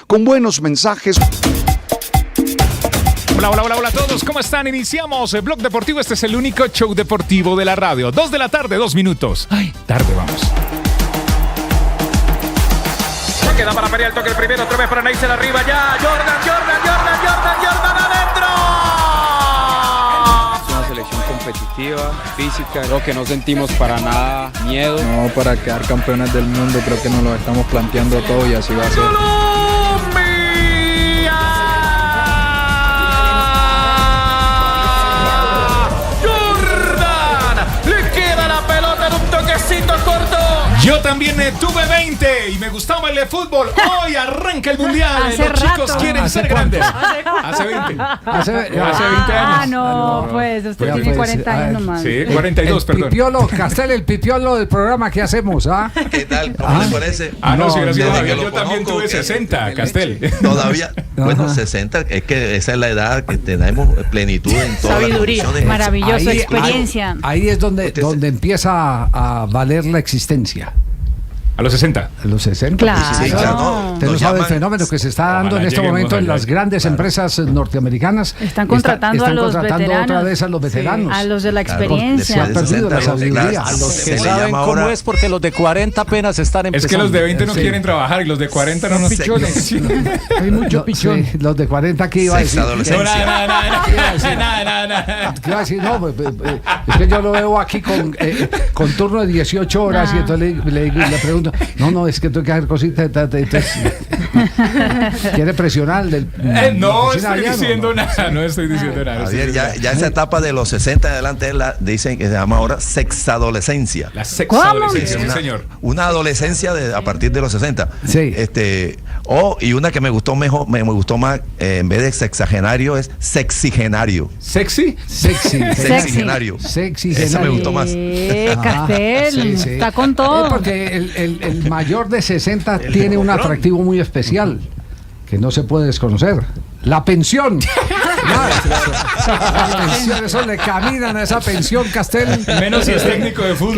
con buenos mensajes. Hola, hola, hola, hola a todos, ¿cómo están? Iniciamos el Blog Deportivo, este es el único show deportivo de la radio. 2 de la tarde, 2 minutos. Ay, tarde, vamos. Se queda para María el toque el primero, otra vez para Neisser arriba ya. Jordan adentro. Es una selección competitiva, física, creo que no sentimos para nada miedo. No, para quedar campeones del mundo, creo que nos lo estamos planteando todo y así va a ser. Corto. Yo también tuve 20 y me gustaba el de fútbol. Hoy arranca el mundial. Los chicos quieren ser grandes. Hace 20. Hace 20 años. Ah, no, pues usted tiene 40 años nomás. Sí, 42, perdón. Pipiolo, Castel, el pipiolo del programa que hacemos, ¿ah? ¿Qué tal? ¿Cómo le parece? No, si hubiera sido desde Javier, que yo lo también conozco, tuve 60, Castel. Todavía, bueno, 60, es que esa es la edad que tenemos plenitud en todas sabiduría, las condiciones. maravilloso, experiencia. Ahí es donde empieza a valer la existencia. A los 60. A los 60. Claro. Sí, claro. Usted no sabe el fenómeno que se está dando en este momento en las grandes empresas norteamericanas. Están contratando a los veteranos. Otra vez a los veteranos. A los de la Claro, experiencia. Se ha perdido la sabiduría. A los Se que le saben llama cómo ahora- es, porque los de 40 apenas están empezando. Es que los de 20 no quieren trabajar y los de 40 no nos pichones. Hay mucho pichón. Sí, los de 40 que iba a decir. Sexadolescencia. ¿Qué iba a decir? No, es que yo lo veo aquí con turno de 18 horas y entonces le pregunto, no, es que tengo que hacer cositas. ¿Quiere presionar? No estoy diciendo nada, no estoy diciendo nada. Javier, ya esa etapa de los 60 en adelante dicen que se llama ahora sexadolescencia. La sexadolescencia, sí, Una- señor. Una adolescencia a partir de los 60. Sí. Y una que me gustó mejor, me gustó más, en vez de sexagenario, es sexigenario. ¿Sexy? Sexigenario. Eso me gustó más. Castel, está con todo. Porque el mayor de 60 tiene un atractivo muy especial que no se puede desconocer. La pensión. La pensión, eso le caminan a esa pensión, Castel. Menos si es técnico de fútbol.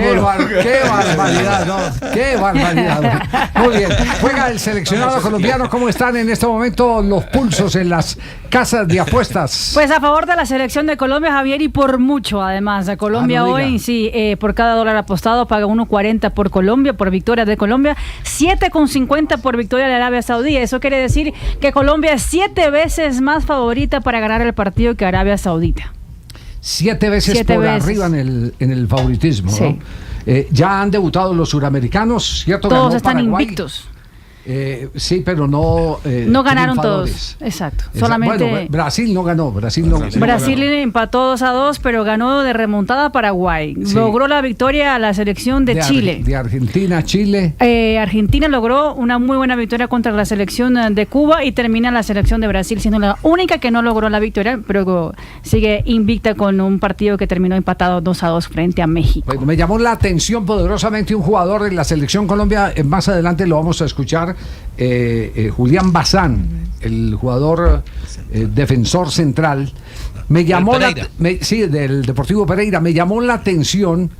Qué barbaridad, ¿no? Qué barbaridad. Muy bien. Juega el seleccionado colombiano. ¿Cómo están en este momento los pulsos en las casas de apuestas? Pues a favor de la selección de Colombia, Javier, y por mucho, además. A Colombia no hoy, diga. sí, por cada dólar apostado paga 1.40 por Colombia, por victoria de Colombia, 7.50 por victoria de Arabia Saudí. Eso quiere decir que Colombia es 7 veces más favorita para ganar el partido que Arabia Saudita. 7 veces por arriba en el favoritismo, Sí. ¿no? Ya han debutado los suramericanos, ¿cierto? Todos Ganó están Paraguay. invictos. Sí, pero no. No ganaron triunfadores. todos. Exacto. Solamente. Bueno, Brasil no ganó. Brasil Empató 2-2, pero ganó de remontada Paraguay. Sí. Logró la victoria a la selección de Chile. De Argentina, Chile. Argentina logró una muy buena victoria contra la selección de Cuba y termina la selección de Brasil siendo la única que no logró la victoria, pero sigue invicta con un partido que terminó empatado 2-2 frente a México. Bueno, me llamó la atención poderosamente un jugador de la selección Colombia. Más adelante lo vamos a escuchar. Julián Bazán, el jugador defensor central, me llamó del Deportivo Pereira, me llamó la atención.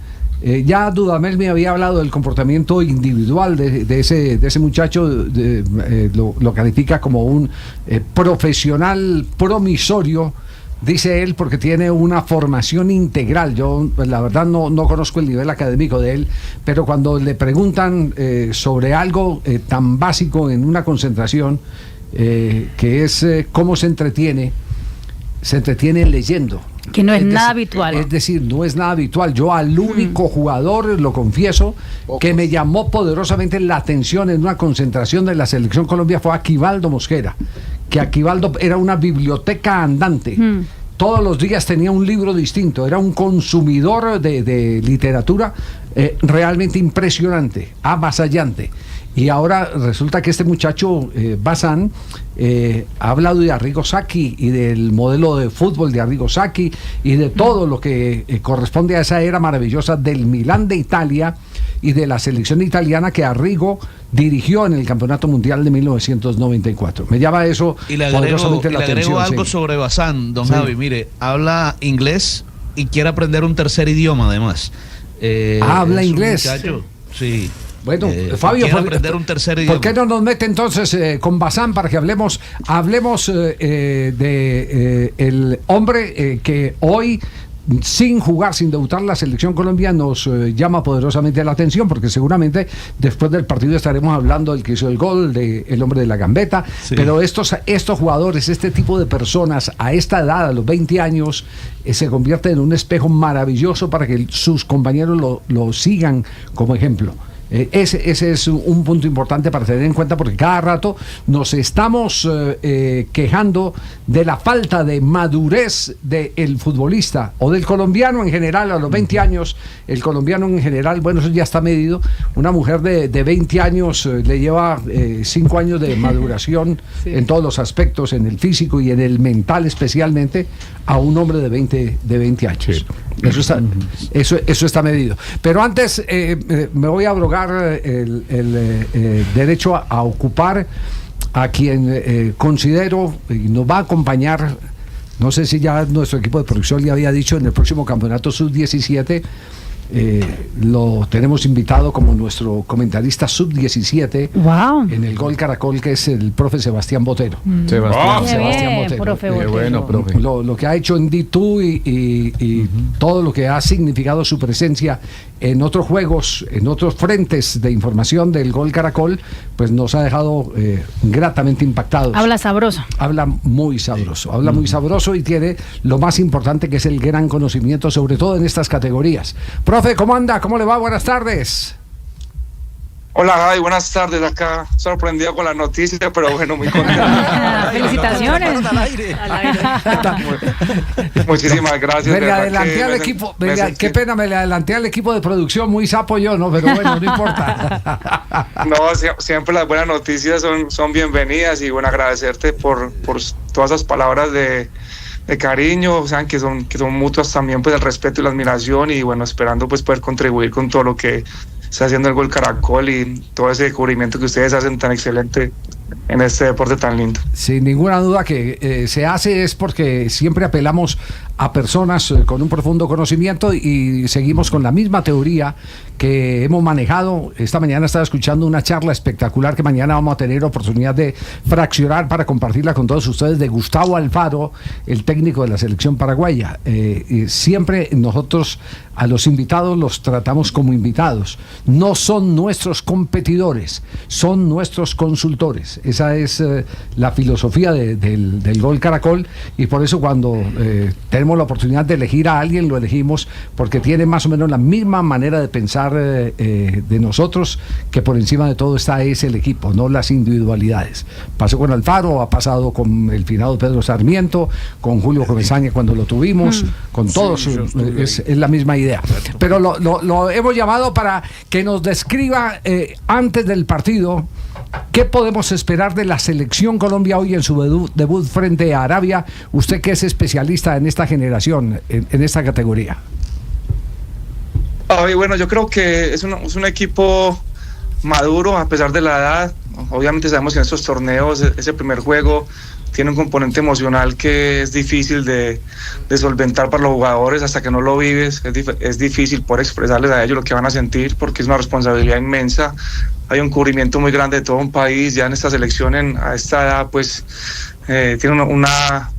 Ya Dudamel me había hablado del comportamiento individual de ese muchacho, lo califica como un profesional promisorio, dice él, porque tiene una formación integral. Yo, pues, la verdad, no conozco el nivel académico de él, pero cuando le preguntan sobre algo tan básico en una concentración, que es cómo se entretiene leyendo. Que no es nada habitual. Es decir, no es nada habitual. Yo al único jugador, lo confieso, que me llamó poderosamente la atención en una concentración de la Selección Colombia fue Aquivaldo Mosquera, que Aquivaldo era una biblioteca andante. Todos los días tenía un libro distinto, era un consumidor de literatura realmente impresionante, avasallante. Y ahora resulta que este muchacho, Bazán, ha hablado de Arrigo Sacchi y del modelo de fútbol de Arrigo Sacchi y de todo lo que corresponde a esa era maravillosa del Milán de Italia y de la selección italiana que Arrigo dirigió en el Campeonato Mundial de 1994. Me llama eso poderosamente la atención. Le agrego algo sobre Bazán, don Javi. Mire, habla inglés y quiere aprender un tercer idioma además. ¿Habla inglés? Sí. Bueno, Fabio, aprender un tercer idioma. ¿Por qué no nos mete entonces con Bazán para que hablemos de el hombre que hoy, sin jugar, sin debutar la selección Colombia, nos llama poderosamente la atención, porque seguramente después del partido estaremos hablando del que hizo el gol, del hombre de la gambeta, sí. Pero estos jugadores, este tipo de personas a esta edad, a los 20 años, se convierten en un espejo maravilloso para que sus compañeros lo sigan como ejemplo. Ese es un punto importante para tener en cuenta, porque cada rato nos estamos quejando de la falta de madurez del futbolista o del colombiano en general. A los 20 años, el colombiano en general, bueno, eso ya está medido. Una mujer de 20 años le lleva 5 años de maduración sí. En todos los aspectos, en el físico y en el mental especialmente, a un hombre de 20 años. Sí. Eso está medido. Pero antes me voy a abrogar el derecho a ocupar a quien considero y nos va a acompañar. No sé si ya nuestro equipo de producción le había dicho, en el próximo campeonato sub-17 lo tenemos invitado como nuestro comentarista sub-17 wow. En el Gol Caracol, que es el profe Sebastián Botero. Sebastián Botero. Profe Botero. Bueno, profe. Lo que ha hecho en D2 y todo lo que ha significado su presencia en otros juegos, en otros frentes de información del Gol Caracol, pues nos ha dejado gratamente impactados. Habla sabroso. Habla muy sabroso y tiene lo más importante, que es el gran conocimiento, sobre todo en estas categorías. Profe, ¿cómo anda? ¿Cómo le va? Buenas tardes. Hola, Javi, buenas tardes. Acá sorprendido con la noticia, pero bueno, muy contento. Felicitaciones. Muchísimas gracias. Me le adelanté al equipo, qué pena, me le adelanté al equipo de producción, muy sapo yo, ¿no? Pero bueno, no importa. No, siempre las buenas noticias son bienvenidas, y bueno, agradecerte por todas esas palabras de cariño, o sea, que son mutuas también, pues el respeto y la admiración, y bueno, esperando pues poder contribuir con todo lo que está haciendo el Gol Caracol y todo ese descubrimiento que ustedes hacen tan excelente en este deporte tan lindo. Sin ninguna duda que se hace es porque siempre apelamos a personas con un profundo conocimiento y seguimos con la misma teoría que hemos manejado. Esta mañana estaba escuchando una charla espectacular que mañana vamos a tener oportunidad de fraccionar para compartirla con todos ustedes, de Gustavo Alfaro, el técnico de la selección paraguaya. Siempre nosotros a los invitados los tratamos como invitados. No son nuestros competidores, son nuestros consultores. Esa es la filosofía del Gol Caracol, y por eso cuando tenemos la oportunidad de elegir a alguien, lo elegimos porque tiene más o menos la misma manera de pensar de nosotros, que por encima de todo está es el equipo, no las individualidades. Pasó con Alfaro, ha pasado con el finado Pedro Sarmiento, con Julio Comesaña cuando lo tuvimos, con todos, es la misma idea. Pero lo hemos llamado para que nos describa antes del partido qué podemos esperar de la selección Colombia hoy en su debut frente a Arabia. Usted que es especialista en esta generación, en esta categoría. Bueno, yo creo que es un equipo maduro a pesar de la edad. Obviamente sabemos que en estos torneos ese primer juego tiene un componente emocional que es difícil de solventar para los jugadores hasta que no lo vives. Es difícil poder expresarles a ellos lo que van a sentir, porque es una responsabilidad inmensa. Hay un cubrimiento muy grande de todo un país. Ya en esta selección a esta edad pues tiene una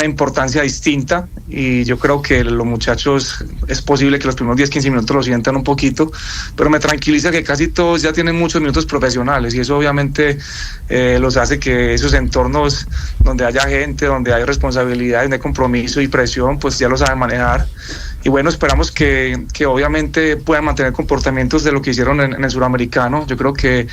importancia distinta, y yo creo que los muchachos es posible que los primeros 10-15 minutos lo sientan un poquito, pero me tranquiliza que casi todos ya tienen muchos minutos profesionales, y eso obviamente los hace que esos entornos donde haya gente, donde hay responsabilidades de compromiso y presión, pues ya lo saben manejar. Y bueno, esperamos que obviamente puedan mantener comportamientos de lo que hicieron en el suramericano. Yo creo que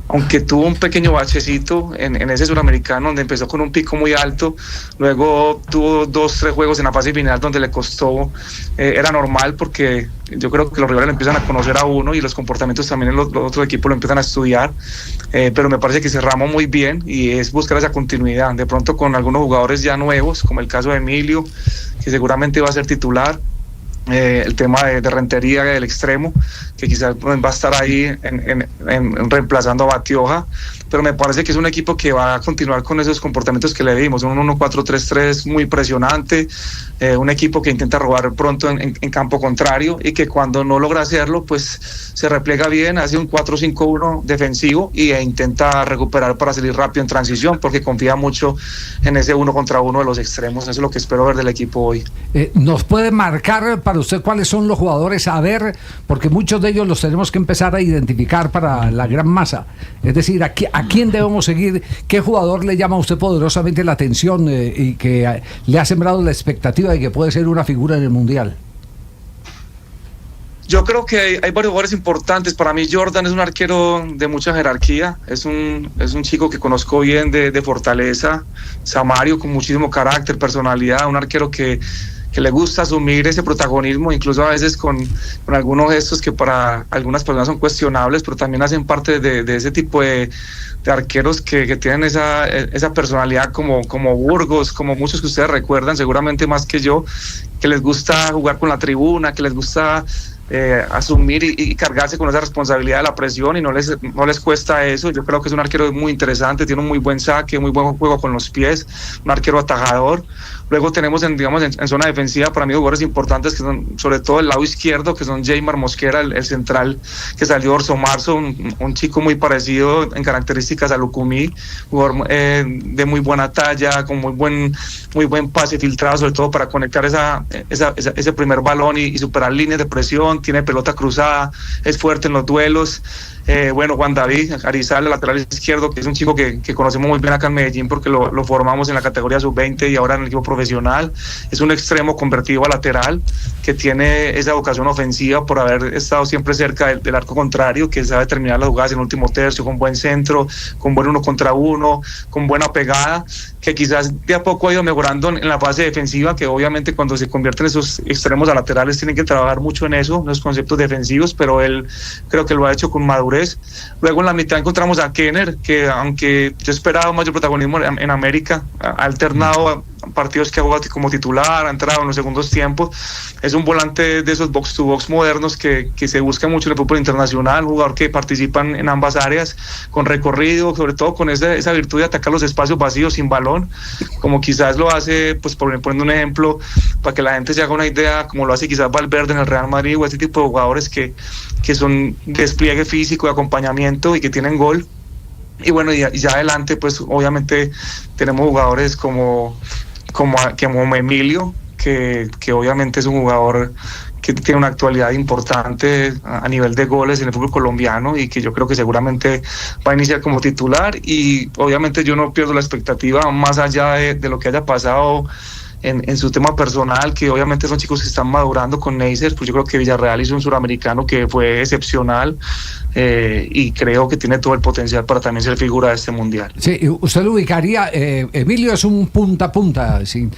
aunque tuvo un pequeño bachecito en ese suramericano, donde empezó con un pico muy alto, luego tuvo 2-3 juegos en la fase final donde le costó, era normal, porque yo creo que los rivales empiezan a conocer a uno y los comportamientos también los otros equipos lo empiezan a estudiar, pero me parece que cerramos muy bien, y es buscar esa continuidad, de pronto con algunos jugadores ya nuevos, como el caso de Emilio, que seguramente va a ser titular. el tema de Rentería del extremo, que quizás va a estar ahí en reemplazando a Batioja, pero me parece que es un equipo que va a continuar con esos comportamientos que le vimos, un 1-4-3-3 muy impresionante, un equipo que intenta robar pronto en campo contrario y que cuando no logra hacerlo, pues se repliega bien, hace un 4-5-1 defensivo e intenta recuperar para salir rápido en transición, porque confía mucho en ese 1 contra 1 de los extremos. Eso es lo que espero ver del equipo hoy. ¿Nos puede marcar para usted cuáles son los jugadores a ver? Porque muchos de ellos los tenemos que empezar a identificar para la gran masa. Es decir, ¿a quién debemos seguir? ¿Qué jugador le llama a usted poderosamente la atención y que le ha sembrado la expectativa de que puede ser una figura en el Mundial? Yo creo que hay varios jugadores importantes. Para mí Jordan es un arquero de mucha jerarquía, es un chico que conozco bien de Fortaleza. Samario, con muchísimo carácter, personalidad, un arquero que le gusta asumir ese protagonismo, incluso a veces con algunos gestos que para algunas personas son cuestionables, pero también hacen parte de ese tipo de arqueros que tienen esa personalidad como Burgos, como muchos que ustedes recuerdan, seguramente más que yo, que les gusta jugar con la tribuna, que les gusta asumir y cargarse con esa responsabilidad de la presión, y no les cuesta eso. Yo creo que es un arquero muy interesante, tiene un muy buen saque, muy buen juego con los pies, un arquero atajador. Luego tenemos en zona defensiva para mí jugadores importantes que son sobre todo el lado izquierdo, que son Jaymar Mosquera, el central que salió de Orso Marzo, un chico muy parecido en características a Lucumí, jugador de muy buena talla, con muy buen pase filtrado, sobre todo para conectar ese primer balón y superar líneas de presión. Tiene pelota cruzada, es fuerte en los duelos. Juan David Arizal, lateral izquierdo, que es un chico que conocemos muy bien acá en Medellín porque lo formamos en la categoría sub-20 y ahora en el equipo profesional. Es un extremo convertido a lateral que tiene esa vocación ofensiva por haber estado siempre cerca del arco contrario, que sabe terminar las jugadas en el último tercio con buen centro, con buen 1 contra 1, con buena pegada, que quizás de a poco ha ido mejorando en la fase defensiva, que obviamente cuando se convierten esos extremos a laterales tienen que trabajar mucho en eso, en los conceptos defensivos, pero él creo que lo ha hecho con madurez. Luego en la mitad encontramos a Kenner, que aunque yo esperaba mayor protagonismo en América, ha alternado partidos que ha jugado como titular, ha entrado en los segundos tiempos. Es un volante de esos box to box modernos que se busca mucho en el fútbol internacional, un jugador que participa en ambas áreas, con recorrido, sobre todo con esa virtud de atacar los espacios vacíos sin balón, como quizás lo hace, pues poniendo un ejemplo para que la gente se haga una idea, como lo hace quizás Valverde en el Real Madrid, o ese tipo de jugadores que son despliegue físico, de acompañamiento y que tienen gol. Y bueno, y ya adelante pues obviamente tenemos jugadores como Emilio, que obviamente es un jugador que tiene una actualidad importante a nivel de goles en el fútbol colombiano y que yo creo que seguramente va a iniciar como titular. Y obviamente yo no pierdo la expectativa más allá de lo que haya pasado en su tema personal, que obviamente son chicos que están madurando con Neisser. Pues yo creo que Villarreal hizo un suramericano que fue excepcional, y creo que tiene todo el potencial para también ser figura de este mundial. Sí, usted lo ubicaría, Emilio es un punta a punta, sin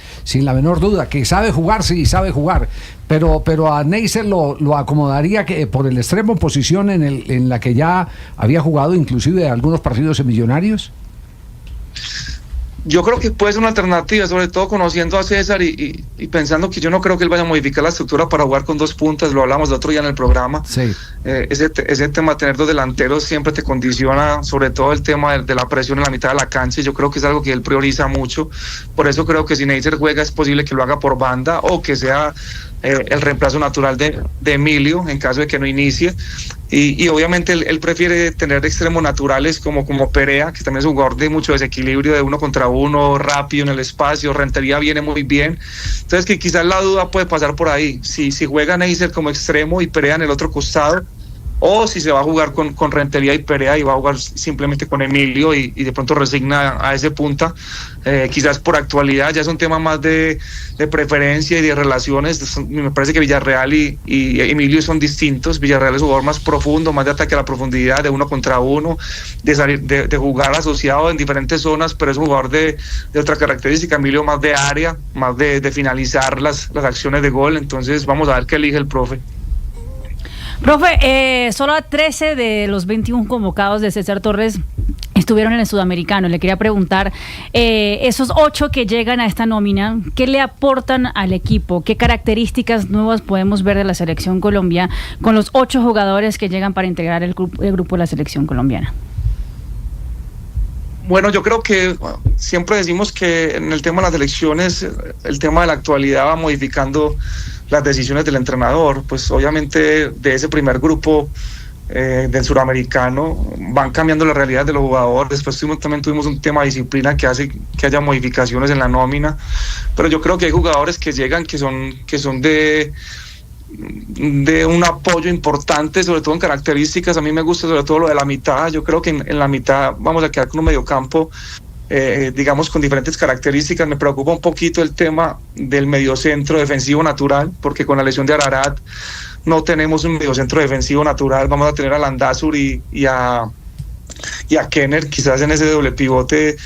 la menor duda, que sabe jugar, sí, sabe jugar, pero a Neisser lo acomodaría que por el extremo, posición en la que ya había jugado inclusive algunos partidos en Millonarios. Yo creo que puede ser una alternativa, sobre todo conociendo a César y pensando que yo no creo que él vaya a modificar la estructura para jugar con dos puntas. Lo hablamos el otro día en el programa. Sí. Ese tema de tener dos delanteros siempre te condiciona, sobre todo el tema de la presión en la mitad de la cancha, y yo creo que es algo que él prioriza mucho. Por eso creo que si Neisser juega es posible que lo haga por banda o que sea el reemplazo natural de Emilio en caso de que no inicie. Y obviamente él prefiere tener extremos naturales como Perea, que también es un jugador de mucho desequilibrio, de 1 contra 1, rápido en el espacio. Rentería viene muy bien. Entonces que quizás la duda puede pasar por ahí. Si juega Neisser como extremo y Perea en el otro costado, o si se va a jugar con Rentería y Perea y va a jugar simplemente con Emilio y de pronto resigna a ese punta. Quizás por actualidad ya es un tema más de preferencia y de relaciones. Me parece que Villarreal y Emilio son distintos. Villarreal es un jugador más profundo, más de ataque a la profundidad, de 1 contra 1, de salir, de jugar asociado en diferentes zonas, pero es un jugador de otra característica. Emilio más de área, más de finalizar las acciones de gol. Entonces vamos a ver qué elige el profe. Profe, solo a 13 de los 21 convocados de César Torres estuvieron en el Sudamericano. Le quería preguntar, esos 8 que llegan a esta nómina, ¿qué le aportan al equipo? ¿Qué características nuevas podemos ver de la selección Colombia con los 8 jugadores que llegan para integrar el grupo de la selección colombiana? Bueno, yo creo que siempre decimos que en el tema de las elecciones, el tema de la actualidad va modificando las decisiones del entrenador. Pues obviamente de ese primer grupo del suramericano van cambiando la realidad de los jugadores. Después también tuvimos un tema de disciplina que hace que haya modificaciones en la nómina, pero yo creo que hay jugadores que llegan que son de un apoyo importante, sobre todo en características. A mí me gusta sobre todo lo de la mitad. Yo creo que en la mitad vamos a quedar con un mediocampo digamos con diferentes características. Me preocupa un poquito el tema del mediocentro defensivo natural, porque con la lesión de Ararat no tenemos un mediocentro defensivo natural. Vamos a tener a Landázur y a Kenner quizás en ese doble pivote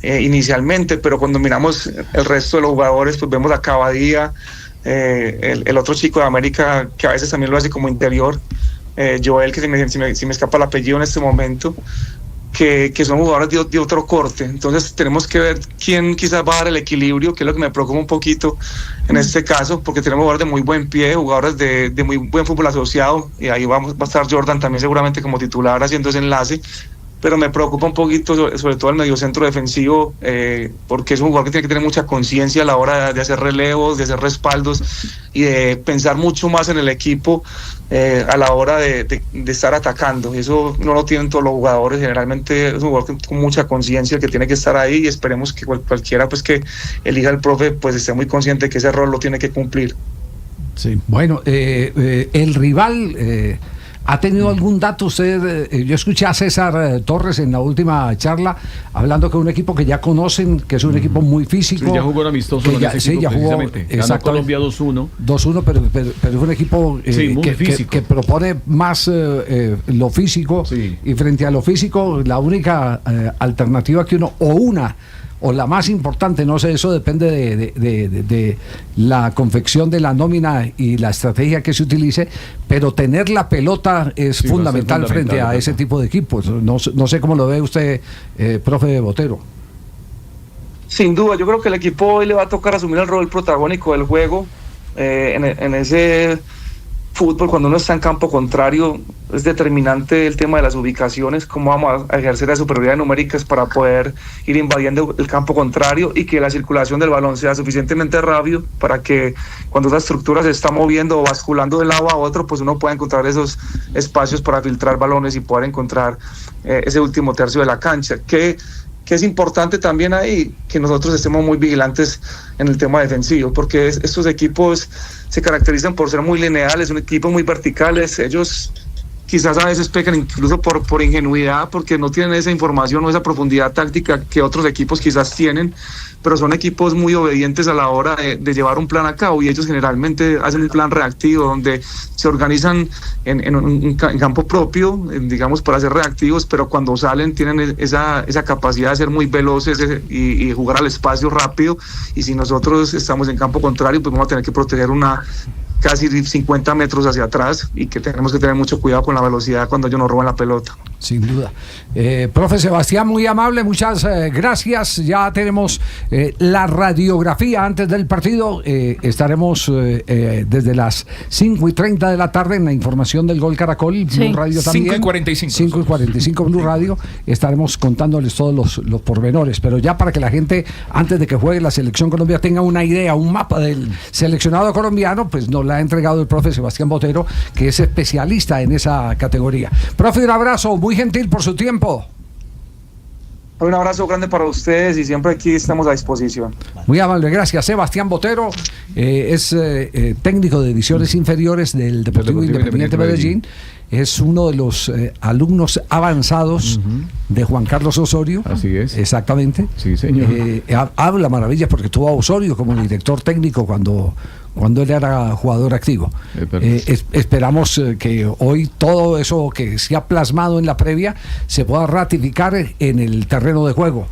inicialmente, pero cuando miramos el resto de los jugadores, pues vemos a Cavadía, el otro chico de América que a veces también lo hace como interior, Joel, que si me escapa el apellido en este momento, que son jugadores de otro corte. Entonces tenemos que ver quién quizás va a dar el equilibrio, que es lo que me preocupa un poquito en este caso, porque tenemos jugadores de muy buen pie, jugadores de muy buen fútbol asociado, y ahí va a estar Jordan también seguramente como titular haciendo ese enlace, pero me preocupa un poquito sobre todo el mediocentro defensivo, porque es un jugador que tiene que tener mucha conciencia a la hora de hacer relevos, de hacer respaldos y de pensar mucho más en el equipo a la hora de estar atacando. Eso no lo tienen todos los jugadores. Generalmente es un jugador con mucha conciencia que tiene que estar ahí, y esperemos que cualquiera pues que elija el profe pues esté muy consciente que ese rol lo tiene que cumplir. Sí, bueno, el rival... ¿Ha tenido algún dato usted? Yo escuché a César Torres en la última charla hablando que es un equipo que ya conocen, que es un equipo muy físico. Sí, ya jugó amistoso en ese equipo, ya jugó, precisamente. Ganó Colombia 2-1. 2-1, pero es un equipo que propone más lo físico, sí. Y frente a lo físico, la única alternativa que o la más importante, no sé, eso depende de la confección de la nómina y la estrategia que se utilice, pero tener la pelota es fundamental frente a ese tipo de equipos. No sé cómo lo ve usted, profe Botero. Sin duda, yo creo que el equipo hoy le va a tocar asumir el rol protagónico del juego en ese fútbol. Cuando uno está en campo contrario es determinante el tema de las ubicaciones, cómo vamos a ejercer las superioridades numéricas para poder ir invadiendo el campo contrario y que la circulación del balón sea suficientemente rápido para que cuando esa estructura se está moviendo o basculando de un lado a otro, pues uno pueda encontrar esos espacios para filtrar balones y poder encontrar ese último tercio de la cancha, que es importante también ahí que nosotros estemos muy vigilantes en el tema defensivo, porque estos equipos se caracterizan por ser muy lineales, son equipos muy verticales. Ellos quizás a veces pecan incluso por ingenuidad, porque no tienen esa información o esa profundidad táctica que otros equipos quizás tienen, pero son equipos muy obedientes a la hora de llevar un plan a cabo, y ellos generalmente hacen un plan reactivo donde se organizan en campo propio, digamos, para ser reactivos, pero cuando salen tienen esa capacidad de ser muy veloces y jugar al espacio rápido, y si nosotros estamos en campo contrario, pues vamos a tener que proteger casi 50 metros hacia atrás, y que tenemos que tener mucho cuidado con la velocidad cuando ellos nos roban la pelota. Sin duda. Profe Sebastián, muy amable, muchas gracias. Ya tenemos la radiografía antes del partido. Estaremos desde las 5:30 de la tarde en la información del Gol Caracol, sí. Blue Radio también. 5:45 Blue Radio. Estaremos contándoles todos los pormenores, pero ya para que la gente, antes de que juegue la Selección Colombia, tenga una idea, un mapa del seleccionado colombiano, pues nos la ha entregado el profe Sebastián Botero, que es especialista en esa categoría. Profe, un abrazo, muy gentil por su tiempo. Un abrazo grande para ustedes y siempre aquí estamos a disposición. Muy amable, gracias. Sebastián Botero es técnico de divisiones inferiores del Deportivo Independiente Medellín. Es uno de los alumnos avanzados de Juan Carlos Osorio. Así es. Exactamente. Sí, señor. Habla maravillas porque tuvo a Osorio como director técnico cuando él era jugador activo. Esperamos que hoy todo eso que se ha plasmado en la previa se pueda ratificar en el terreno de juego.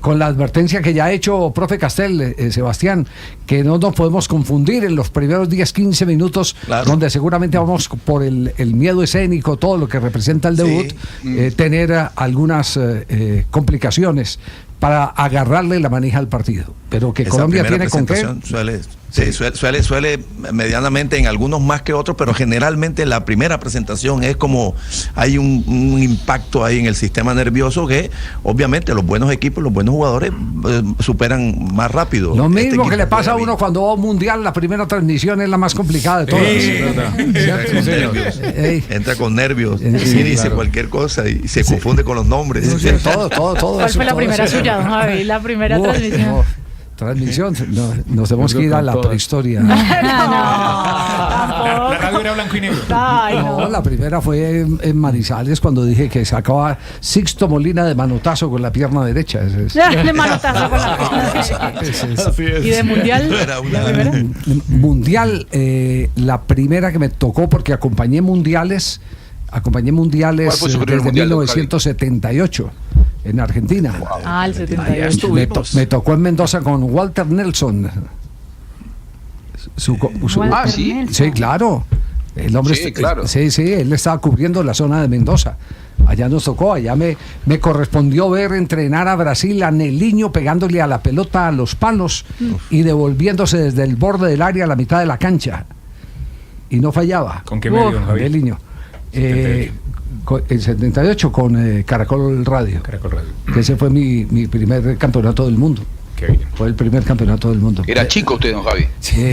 con la advertencia que ya ha hecho profe Castel, Sebastián, que no nos podemos confundir en los primeros 10-15 minutos, donde seguramente vamos por el miedo escénico, todo lo que representa el debut, tener algunas complicaciones para agarrarle la manija al partido. Pero que Colombia tiene con qué. Suele medianamente, en algunos más que otros, pero generalmente la primera presentación es como hay un impacto ahí en el sistema nervioso que obviamente los buenos equipos, los buenos jugadores superan más rápido. Lo mismo que le pasa a uno cuando va a un mundial, la primera transmisión es la más complicada de todas. Entra con nervios, dice cualquier cosa y se confunde con los nombres. Todo. ¿Cuál fue la primera suya, don Javi? La primera transmisión. Transmisión, nos tenemos que ir a la prehistoria. La radio era blanco y negro. No, la primera fue en Manizales cuando dije que sacaba Sixto Molina de manotazo con la pierna derecha. De manotazo con la pierna derecha. ¿Y de mundial? Mundial, la primera que me tocó porque acompañé mundiales desde 1978 en Argentina. El 78. Me tocó en Mendoza con Walter Nelson. Sí, claro. El hombre, él estaba cubriendo la zona de Mendoza. Allá nos tocó, allá me correspondió ver entrenar a Brasil, a Nelinho pegándole a la pelota a los palos y devolviéndose desde el borde del área a la mitad de la cancha. Y no fallaba. ¿Con qué medio, Javier? Nelinho. El 78 con Caracol Radio. Que ese fue mi primer campeonato del mundo. Fue el primer campeonato del mundo. Era chico usted, don Javi.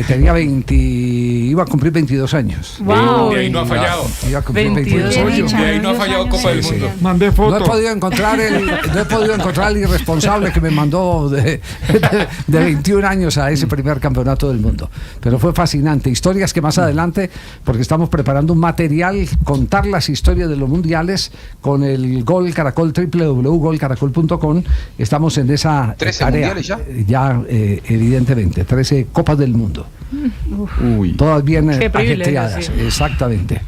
Tenía iba a cumplir 22 años. Wow. Y ahí no ha fallado. Iba a cumplir 22 años. Y ahí no ha fallado Copa del Mundo. Mandé foto. No he podido encontrar el irresponsable que me mandó de 21 años a ese primer campeonato del mundo. Pero fue fascinante. Historias que más adelante, porque estamos preparando un material, contar las historias de los mundiales con el Gol Caracol, www.golcaracol.com. Estamos en esa 13 tarea. mundiales ya. Ya, evidentemente, 13 Copas del Mundo. Todas bien ajetreadas. Sí. Exactamente.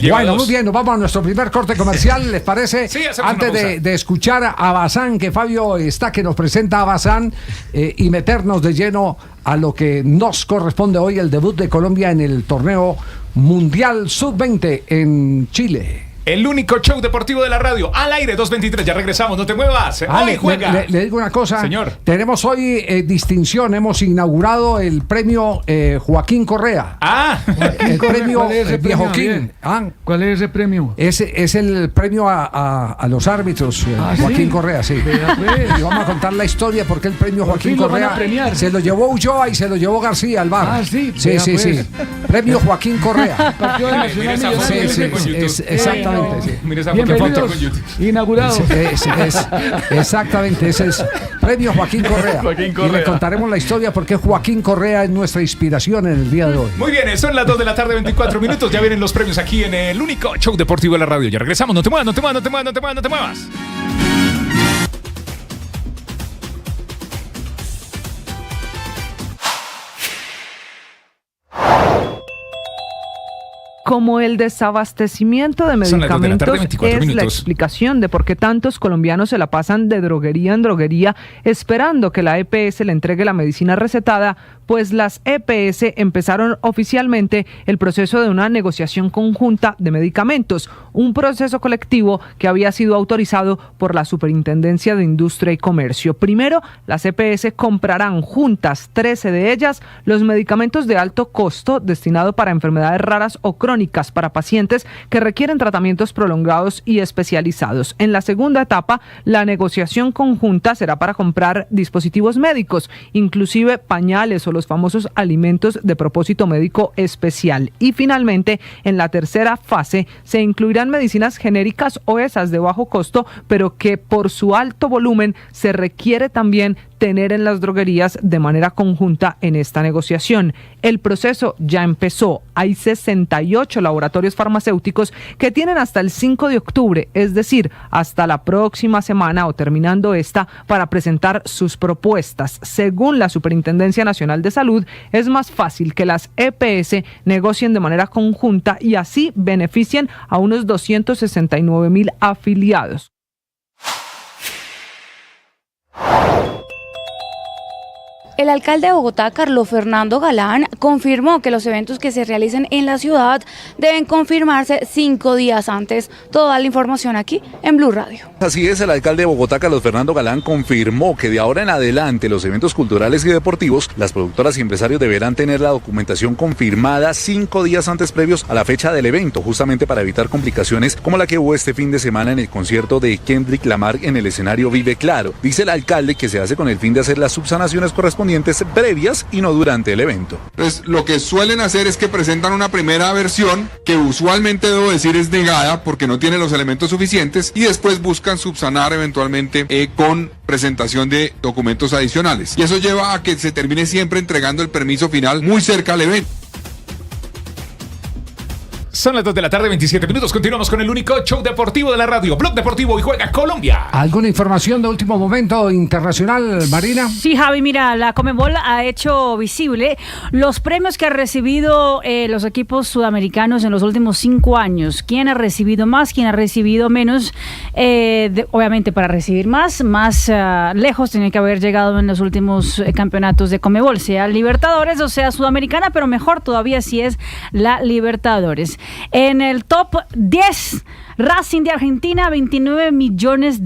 Bueno, muy bien, nos vamos a nuestro primer corte comercial, ¿les parece? Sí, antes de escuchar a Bazán, que Fabio está, que nos presenta a Bazán, y meternos de lleno a lo que nos corresponde hoy, el debut de Colombia en el torneo Mundial Sub-20 en Chile. El único show deportivo de la radio, al aire, 2:23, ya regresamos, no te muevas. Hoy juega. Le digo una cosa, señor. Tenemos hoy distinción, hemos inaugurado el premio Joaquín Correa. El premio Viejoquín. ¿Cuál es ese premio? Es el premio a los árbitros, Joaquín Correa, sí. Y vamos a contar la historia porque el premio Joaquín Correa se lo llevó Ulloa y se lo llevó García al bar. Sí. Sí. Premio Joaquín Correa. Exactamente. Sí. Mira esa foto. Inaugurado. Exactamente, ese es premio Joaquín Correa. Y le contaremos la historia porque Joaquín Correa es nuestra inspiración en el día de hoy. Muy bien, son las 2 de la tarde, 24 minutos. Ya vienen los premios aquí en el único show deportivo de la radio. Ya regresamos, no te muevas. Como el desabastecimiento de medicamentos es la explicación de por qué tantos colombianos se la pasan de droguería en droguería esperando que la EPS le entregue la medicina recetada, pues las EPS empezaron oficialmente el proceso de una negociación conjunta de medicamentos, un proceso colectivo que había sido autorizado por la Superintendencia de Industria y Comercio. Primero, las EPS comprarán juntas, 13 de ellas, los medicamentos de alto costo destinados para enfermedades raras o crónicas para pacientes que requieren tratamientos prolongados y especializados. En la segunda etapa, la negociación conjunta será para comprar dispositivos médicos, inclusive pañales o los famosos alimentos de propósito médico especial. Y finalmente, en la tercera fase, se incluirán medicinas genéricas o esas de bajo costo, pero que por su alto volumen se requiere también tener en las droguerías de manera conjunta en esta negociación. El proceso ya empezó. Hay 68 laboratorios farmacéuticos que tienen hasta el 5 de octubre, es decir, hasta la próxima semana o terminando esta, para presentar sus propuestas. Según la Superintendencia Nacional de Salud, es más fácil que las EPS negocien de manera conjunta y así beneficien a unos 269,000 afiliados. El alcalde de Bogotá, Carlos Fernando Galán, confirmó que los eventos que se realicen en la ciudad deben confirmarse 5 días antes. Toda la información aquí en Blue Radio. Así es, el alcalde de Bogotá, Carlos Fernando Galán, confirmó que de ahora en adelante los eventos culturales y deportivos, las productoras y empresarios deberán tener la documentación confirmada 5 días antes previos a la fecha del evento, justamente para evitar complicaciones como la que hubo este fin de semana en el concierto de Kendrick Lamar en el escenario Vive Claro. Dice el alcalde que se hace con el fin de hacer las subsanaciones correspondientes previas y no durante el evento. Entonces, lo que suelen hacer es que presentan una primera versión que usualmente, debo decir, es negada porque no tiene los elementos suficientes, y después buscan subsanar eventualmente con presentación de documentos adicionales. Y eso lleva a que se termine siempre entregando el permiso final muy cerca al evento. Son las 2 de la tarde, 27 minutos. Continuamos con el único show deportivo de la radio, Blog Deportivo, y juega Colombia. ¿Alguna información de último momento internacional, Marina? Sí, Javi, mira, la Conmebol ha hecho visible los premios que han recibido los equipos sudamericanos en los últimos 5 años. ¿Quién ha recibido más? ¿Quién ha recibido menos? Obviamente, para recibir más lejos tiene que haber llegado en los últimos campeonatos de Conmebol, sea Libertadores o sea Sudamericana, pero mejor todavía si es la Libertadores. En el top 10, Racing de Argentina, $29 millones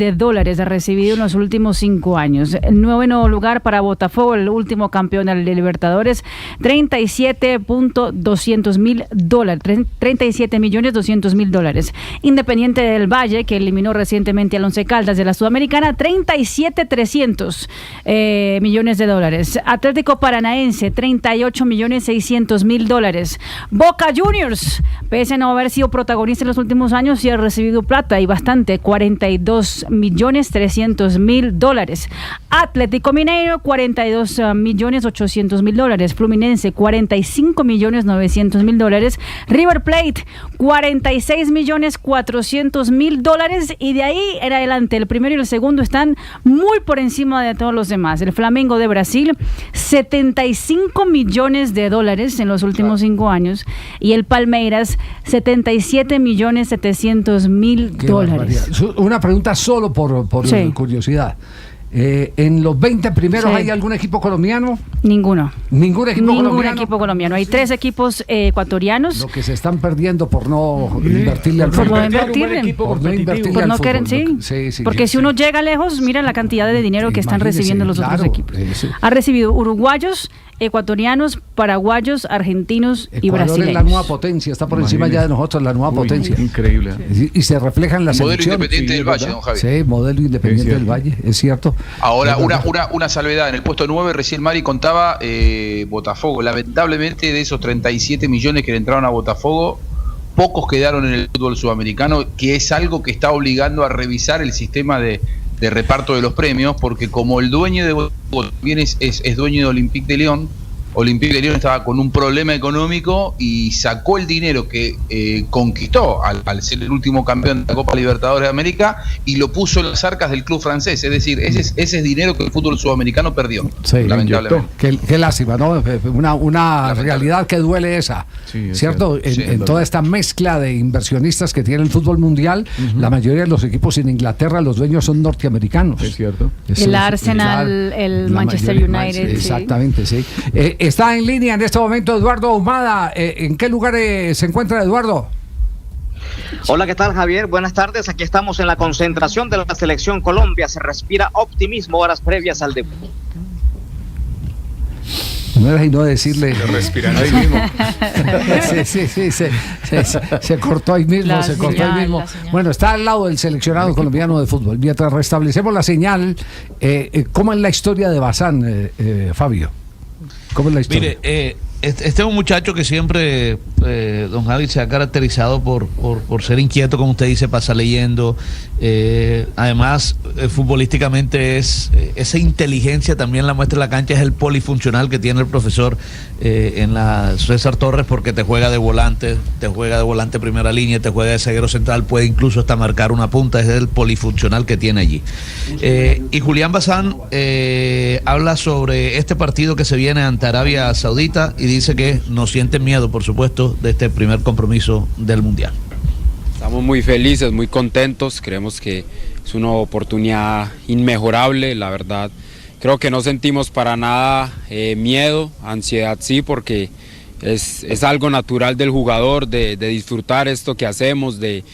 ha recibido en los últimos 5 años. El 9º lugar para Botafogo, el último campeón de Libertadores, $37.200.000. Independiente del Valle, que eliminó recientemente al Once Caldas de la Sudamericana, $37.300 millones. Atlético Paranaense, $38.600.000. Boca Juniors, pese a no haber sido protagonista en los últimos años, sí ha recibido plata y bastante, $42.300.000. Atlético Mineiro, $42.800.000. Fluminense, $45.900.000. River Plate, $46.400.000. Y de ahí en adelante, el primero y el segundo están muy por encima de todos los demás. El Flamengo de Brasil, $75 millones en los últimos 5 años. Y el Palmeiras, $77.700.000. Una pregunta solo por curiosidad. ¿En los 20 primeros hay algún equipo colombiano? Ninguno. ¿Ningún equipo colombiano? Hay 3 equipos ecuatorianos. Lo que se están perdiendo por no invertirle al fútbol. Por no invertirle. Sí, porque si uno llega lejos, mira la cantidad de dinero que están recibiendo los otros equipos. Ha recibido uruguayos, ecuatorianos, paraguayos, argentinos y brasileños. Es la nueva potencia, está por encima ya de nosotros, la nueva potencia. Increíble. Y se refleja en la selección. Modelo independiente del Valle, don Javi. Sí, modelo independiente del Valle, es cierto. Ahora, una salvedad, en el puesto 9, recién Mari contaba Botafogo. Lamentablemente, de esos 37 millones que le entraron a Botafogo, pocos quedaron en el fútbol sudamericano, que es algo que está obligando a revisar el sistema de reparto de los premios, porque como el dueño de Botafogo también es dueño de Olympique de Lyon, Olympique de Lyon estaba con un problema económico y sacó el dinero que conquistó al ser el último campeón de la Copa Libertadores de América y lo puso en las arcas del club francés. Es decir, ese es dinero que el fútbol sudamericano perdió, lamentablemente. Qué lástima, ¿no? Una realidad que duele esa, ¿cierto? En toda esta mezcla de inversionistas que tiene el fútbol mundial, la mayoría de los equipos en Inglaterra, los dueños son norteamericanos. Es cierto. El Arsenal, el Manchester United. Exactamente, sí. Está en línea en este momento Eduardo Ahumada. ¿En qué lugar se encuentra Eduardo? Hola, ¿qué tal, Javier? Buenas tardes. Aquí estamos en la concentración de la Selección Colombia. Se respira optimismo horas previas al debut. No era y no decirle. Respirando ahí mismo. Sí. Se cortó ahí mismo, Bueno, está al lado del seleccionado colombiano de fútbol. Mientras restablecemos la señal, ¿cómo es la historia de Bazán, Fabio? ¿Cómo es la historia? Mire, este es un muchacho que siempre, don Javi, se ha caracterizado por ser inquieto, como usted dice, pasa leyendo. Además, futbolísticamente esa inteligencia también la muestra en la cancha, es el polifuncional que tiene el profesor en la César Torres, porque te juega de volante primera línea, te juega de zaguero central, puede incluso hasta marcar una punta, es el polifuncional que tiene allí. Y Julián Bazán habla sobre este partido que se viene ante Arabia Saudita y dice que no sienten miedo, por supuesto, de este primer compromiso del Mundial. Estamos muy felices, muy contentos, creemos que es una oportunidad inmejorable, la verdad. creo que no sentimos para nada miedo, ansiedad sí, porque es algo natural del jugador de disfrutar esto que hacemos, de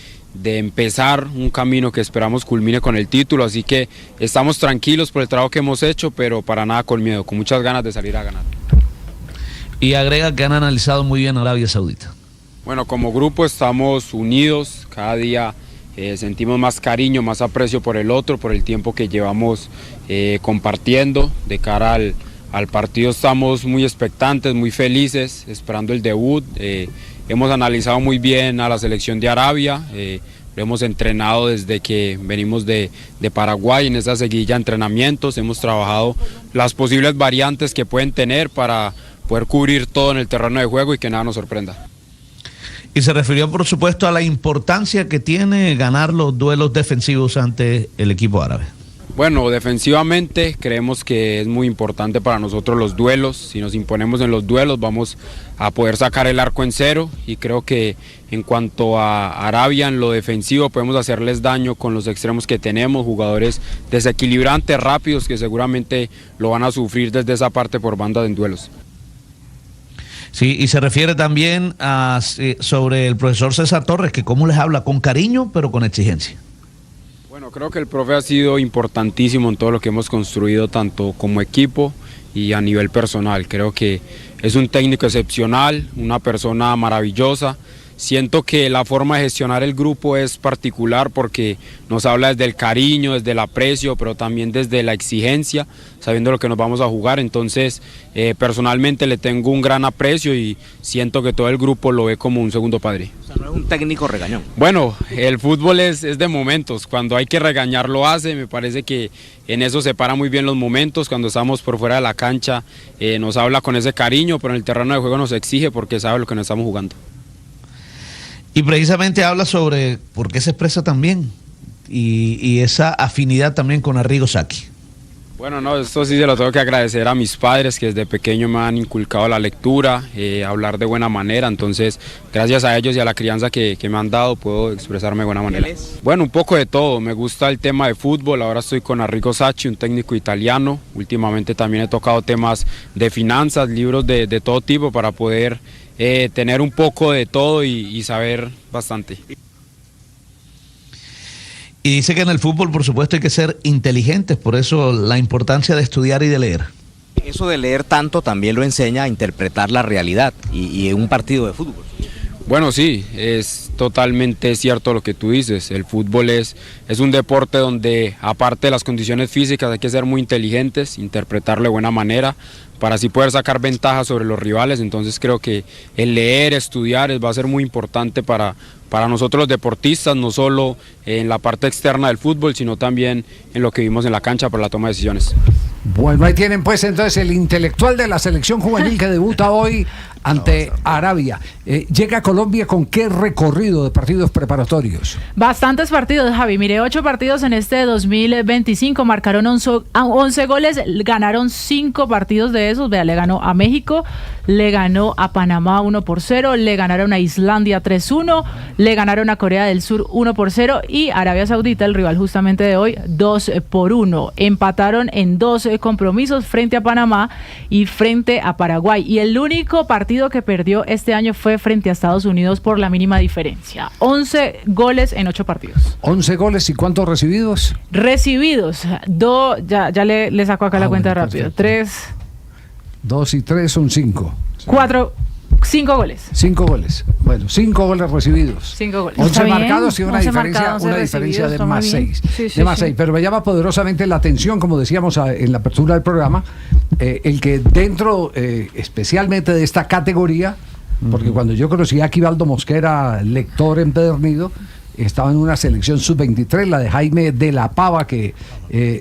empezar un camino que esperamos culmine con el título, así que estamos tranquilos por el trabajo que hemos hecho, pero para nada con miedo, con muchas ganas de salir a ganar. Y agrega que han analizado muy bien Arabia Saudita. Bueno, como grupo estamos unidos, cada día sentimos más cariño, más aprecio por el otro, por el tiempo que llevamos compartiendo. De cara al partido estamos muy expectantes, muy felices, esperando el debut. Hemos analizado muy bien a la selección de Arabia, lo hemos entrenado desde que venimos de Paraguay en esa seguidilla de entrenamientos, hemos trabajado las posibles variantes que pueden tener para poder cubrir todo en el terreno de juego y que nada nos sorprenda. Y se refirió, por supuesto, a la importancia que tiene ganar los duelos defensivos ante el equipo árabe. Bueno, defensivamente creemos que es muy importante para nosotros los duelos. Si nos imponemos en los duelos vamos a poder sacar el arco en cero, y creo que en cuanto a Arabia en lo defensivo podemos hacerles daño con los extremos que tenemos, jugadores desequilibrantes, rápidos, que seguramente lo van a sufrir desde esa parte por banda en duelos. Sí, y se refiere también sobre el profesor César Torres, que cómo les habla con cariño pero con exigencia. Bueno, creo que el profe ha sido importantísimo en todo lo que hemos construido, tanto como equipo y a nivel personal. Creo que es un técnico excepcional, una persona maravillosa. Siento que la forma de gestionar el grupo es particular porque nos habla desde el cariño, desde el aprecio, pero también desde la exigencia, sabiendo lo que nos vamos a jugar. Entonces, personalmente le tengo un gran aprecio y siento que todo el grupo lo ve como un segundo padre. O sea, no es un técnico regañón. Bueno, el fútbol es de momentos. Cuando hay que regañar lo hace. Me parece que en eso separa muy bien los momentos. Cuando estamos por fuera de la cancha nos habla con ese cariño, pero en el terreno de juego nos exige porque sabe lo que nos estamos jugando. Y precisamente habla sobre por qué se expresa también y esa afinidad también con Arrigo Sacchi. Bueno, no, esto sí se lo tengo que agradecer a mis padres, que desde pequeño me han inculcado la lectura, hablar de buena manera. Entonces, gracias a ellos y a la crianza que me han dado, puedo expresarme de buena manera. Bueno, un poco de todo. Me gusta el tema de fútbol. Ahora estoy con Arrigo Sacchi, un técnico italiano. Últimamente también he tocado temas de finanzas, libros de todo tipo para poder tener un poco de todo y saber bastante. Y dice que en el fútbol, por supuesto, hay que ser inteligentes, por eso la importancia de estudiar y de leer. Eso de leer tanto también lo enseña a interpretar la realidad y un partido de fútbol. Bueno, sí, es totalmente cierto lo que tú dices. El fútbol es un deporte donde, aparte de las condiciones físicas, hay que ser muy inteligentes, interpretarlo de buena manera, para así poder sacar ventaja sobre los rivales. Entonces creo que el leer, estudiar va a ser muy importante para nosotros los deportistas, no solo en la parte externa del fútbol, sino también en lo que vimos en la cancha para la toma de decisiones. Bueno, ahí tienen pues entonces el intelectual de la selección juvenil que debuta hoy ante Arabia. Llega a Colombia con qué recorrido de partidos preparatorios. Bastantes partidos, Javi. Mire, 8 partidos en este 2025, marcaron 11 goles, ganaron 5 partidos de esos. Vea, le ganó a México, le ganó a Panamá 1-0, le ganaron a Islandia 3-1, le ganaron a Corea del Sur 1-0 y Arabia Saudita, el rival justamente de hoy, 2-1. Empataron en 2 compromisos frente a Panamá y frente a Paraguay. Y el único partido que perdió este año fue frente a Estados Unidos por la mínima diferencia. 11 goles en 8 partidos. 11 goles y ¿cuántos recibidos? Recibidos, ya le saco acá la cuenta rápido. 3. 2 y 3 son 5. 5 goles. 5 goles. Bueno, 5 goles recibidos. 5 goles. 11 marcados y una diferencia de más 6. De más 6. Pero me llama poderosamente la atención, como decíamos en la apertura del programa, el que dentro especialmente de esta categoría, porque cuando yo conocí a Aquivaldo Mosquera, lector empedernido, estaba en una selección sub-23, la de Jaime de la Pava, que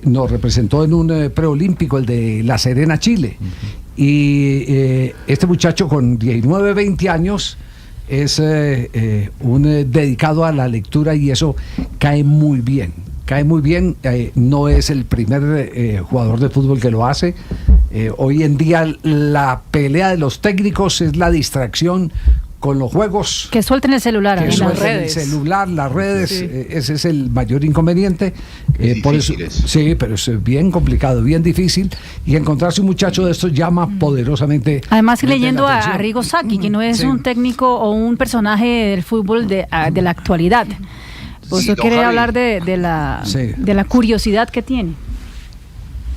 nos representó en un preolímpico, el de La Serena, Chile. Y este muchacho con 19, 20 años es un dedicado a la lectura y eso cae muy bien. No es el primer jugador de fútbol que lo hace. Hoy en día la pelea de los técnicos es la distracción con los juegos. Que suelten el celular, que en las redes. El celular, las redes, sí. Ese es el mayor inconveniente. Por eso, sí, pero es bien complicado, bien difícil. Y encontrarse un muchacho de estos llama poderosamente. Además, leyendo a Arrigo Sacchi, que no es un técnico o un personaje del fútbol de la actualidad. Por eso quiere hablar de la curiosidad que tiene.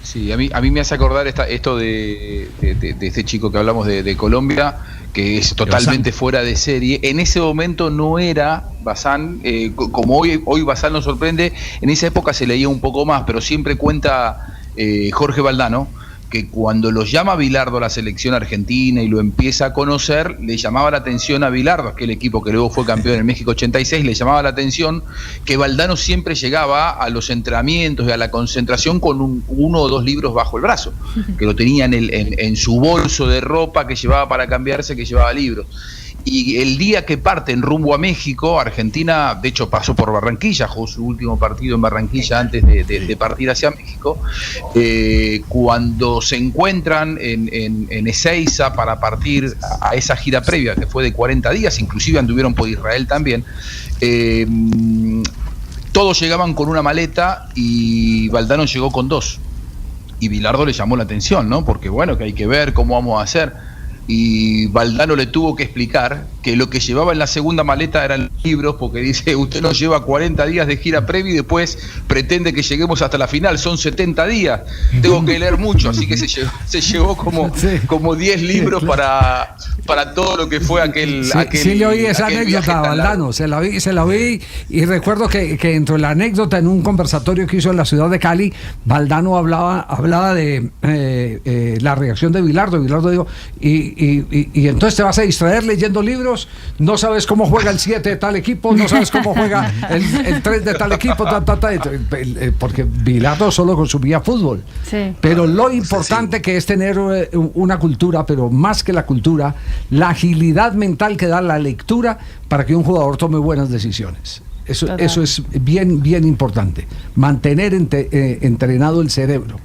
Sí, a mí me hace acordar esto de este chico que hablamos de Colombia, que es totalmente fuera de serie. En ese momento no era Bazán, como hoy Bazán nos sorprende, en esa época se leía un poco más, pero siempre cuenta Jorge Valdano, que cuando lo llama Bilardo a la selección argentina y lo empieza a conocer, le llamaba la atención a Bilardo, aquel equipo que luego fue campeón en México 86, le llamaba la atención que Valdano siempre llegaba a los entrenamientos y a la concentración con uno o dos libros bajo el brazo, que lo tenía en su bolso de ropa que llevaba para cambiarse, que llevaba libros. Y el día que parten rumbo a México, Argentina, de hecho pasó por Barranquilla, jugó su último partido en Barranquilla antes de partir hacia México, cuando se encuentran en Ezeiza para partir a esa gira previa, que fue de 40 días, inclusive anduvieron por Israel también, todos llegaban con una maleta y Valdano llegó con 2. Y Bilardo le llamó la atención, ¿no? Porque bueno, que hay que ver cómo vamos a hacer. Y Valdano le tuvo que explicar que lo que llevaba en la segunda maleta eran libros, porque dice, usted nos lleva 40 días de gira previa y después pretende que lleguemos hasta la final, son 70 días, tengo que leer mucho, así que se llevó como 10 libros para todo lo que fue aquel... Sí, le oí esa anécdota, Valdano, se la vi y recuerdo que dentro de la anécdota, en un conversatorio que hizo en la ciudad de Cali, Valdano hablaba de la reacción de Bilardo. Bilardo dijo, y entonces te vas a distraer leyendo libros, no sabes cómo juega el 7 de tal equipo, no sabes cómo juega el 3 de tal equipo, porque Bilardo solo consumía fútbol. Sí. Pero lo importante que es tener una cultura, pero más que la cultura, la agilidad mental que da la lectura para que un jugador tome buenas decisiones. Eso es bien importante. Mantener entrenado el cerebro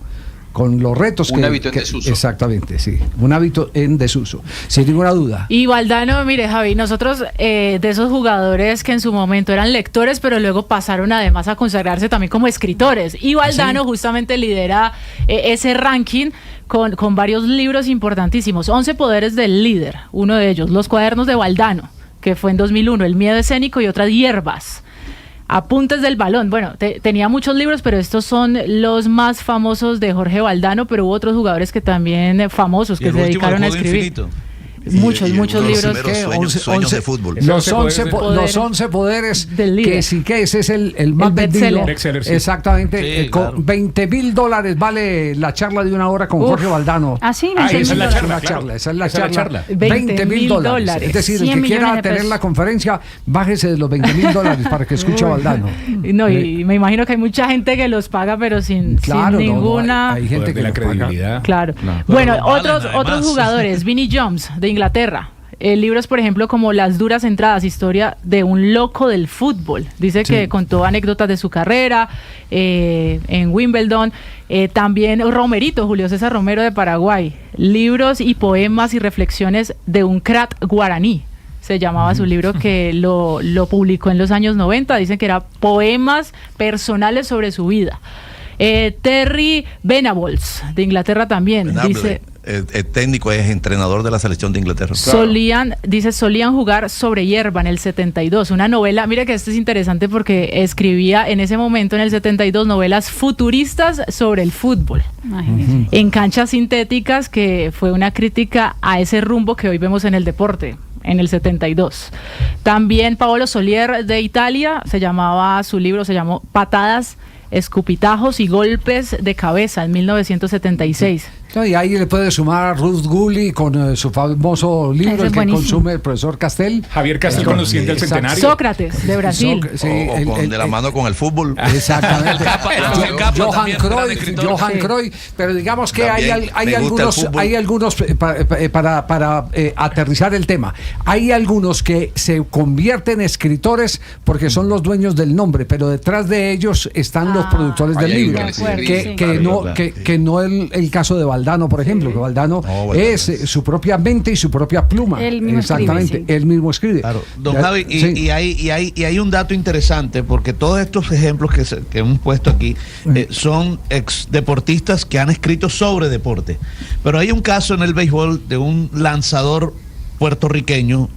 con los retos un hábito en desuso. Exactamente, sí. Un hábito en desuso, sin ninguna duda. Y Valdano, mire, Javi, nosotros de esos jugadores que en su momento eran lectores, pero luego pasaron además a consagrarse también como escritores. Y Valdano justamente lidera ese ranking con varios libros importantísimos. 11 poderes del líder, uno de ellos, Los cuadernos de Valdano, que fue en 2001, El miedo escénico y otras hierbas. Apuntes del balón. Bueno, tenía muchos libros, pero estos son los más famosos de Jorge Valdano, pero hubo otros jugadores que también famosos que se dedicaron a escribir. Infinito. Muchos libros. Sueños de fútbol. Los 11 poderes que sí que ese es el más vendido. Sí. Exactamente. Sí, con $20,000 vale la charla de una hora con Jorge Valdano. Sí, esa es la charla. $20,000. Es decir, el que quiera tener la conferencia, bájese de los $20,000 para que escuche a Valdano. No, y me imagino que hay mucha gente que los paga, pero sin ninguna. Hay gente que la credibilidad. Claro. Bueno, otros jugadores, Vinnie Jones de Inglaterra. Libros, por ejemplo, como Las duras entradas, historia de un loco del fútbol. Dice que contó anécdotas de su carrera en Wimbledon. También Romerito, Julio César Romero de Paraguay. Libros y poemas y reflexiones de un crack guaraní. Se llamaba su libro, que lo publicó en los años 90. Dicen que era poemas personales sobre su vida. Terry Venables, de Inglaterra también. Dice... El técnico es entrenador de la selección de Inglaterra. Solían jugar sobre hierba en el 72, una novela, mira que esto es interesante porque escribía en ese momento, en el 72, novelas futuristas sobre el fútbol, en canchas sintéticas, que fue una crítica a ese rumbo que hoy vemos en el deporte, en el 72. También Paolo Solier de Italia, su libro se llamó Patadas, escupitajos y golpes de cabeza, en 1976. Y ahí le puede sumar a Ruth Gulli con su famoso libro, el que consume el profesor Castel. Javier Castel, conociendo el centenario. Sócrates, de Brasil. De la mano con el fútbol. Exactamente. Johan Cruyff. Pero digamos que hay algunos para aterrizar el tema. Hay algunos que se convierten en escritores porque son los dueños del nombre, pero detrás de ellos están los productores del libro. Que no el caso de Valdano, por ejemplo, que Valdano es su propia mente y su propia pluma. Él mismo exactamente, escribe, él mismo escribe. Claro. Don Javi, y hay un dato interesante, porque todos estos ejemplos que hemos puesto aquí son ex deportistas que han escrito sobre deporte. Pero hay un caso en el béisbol de un lanzador puertorriqueño,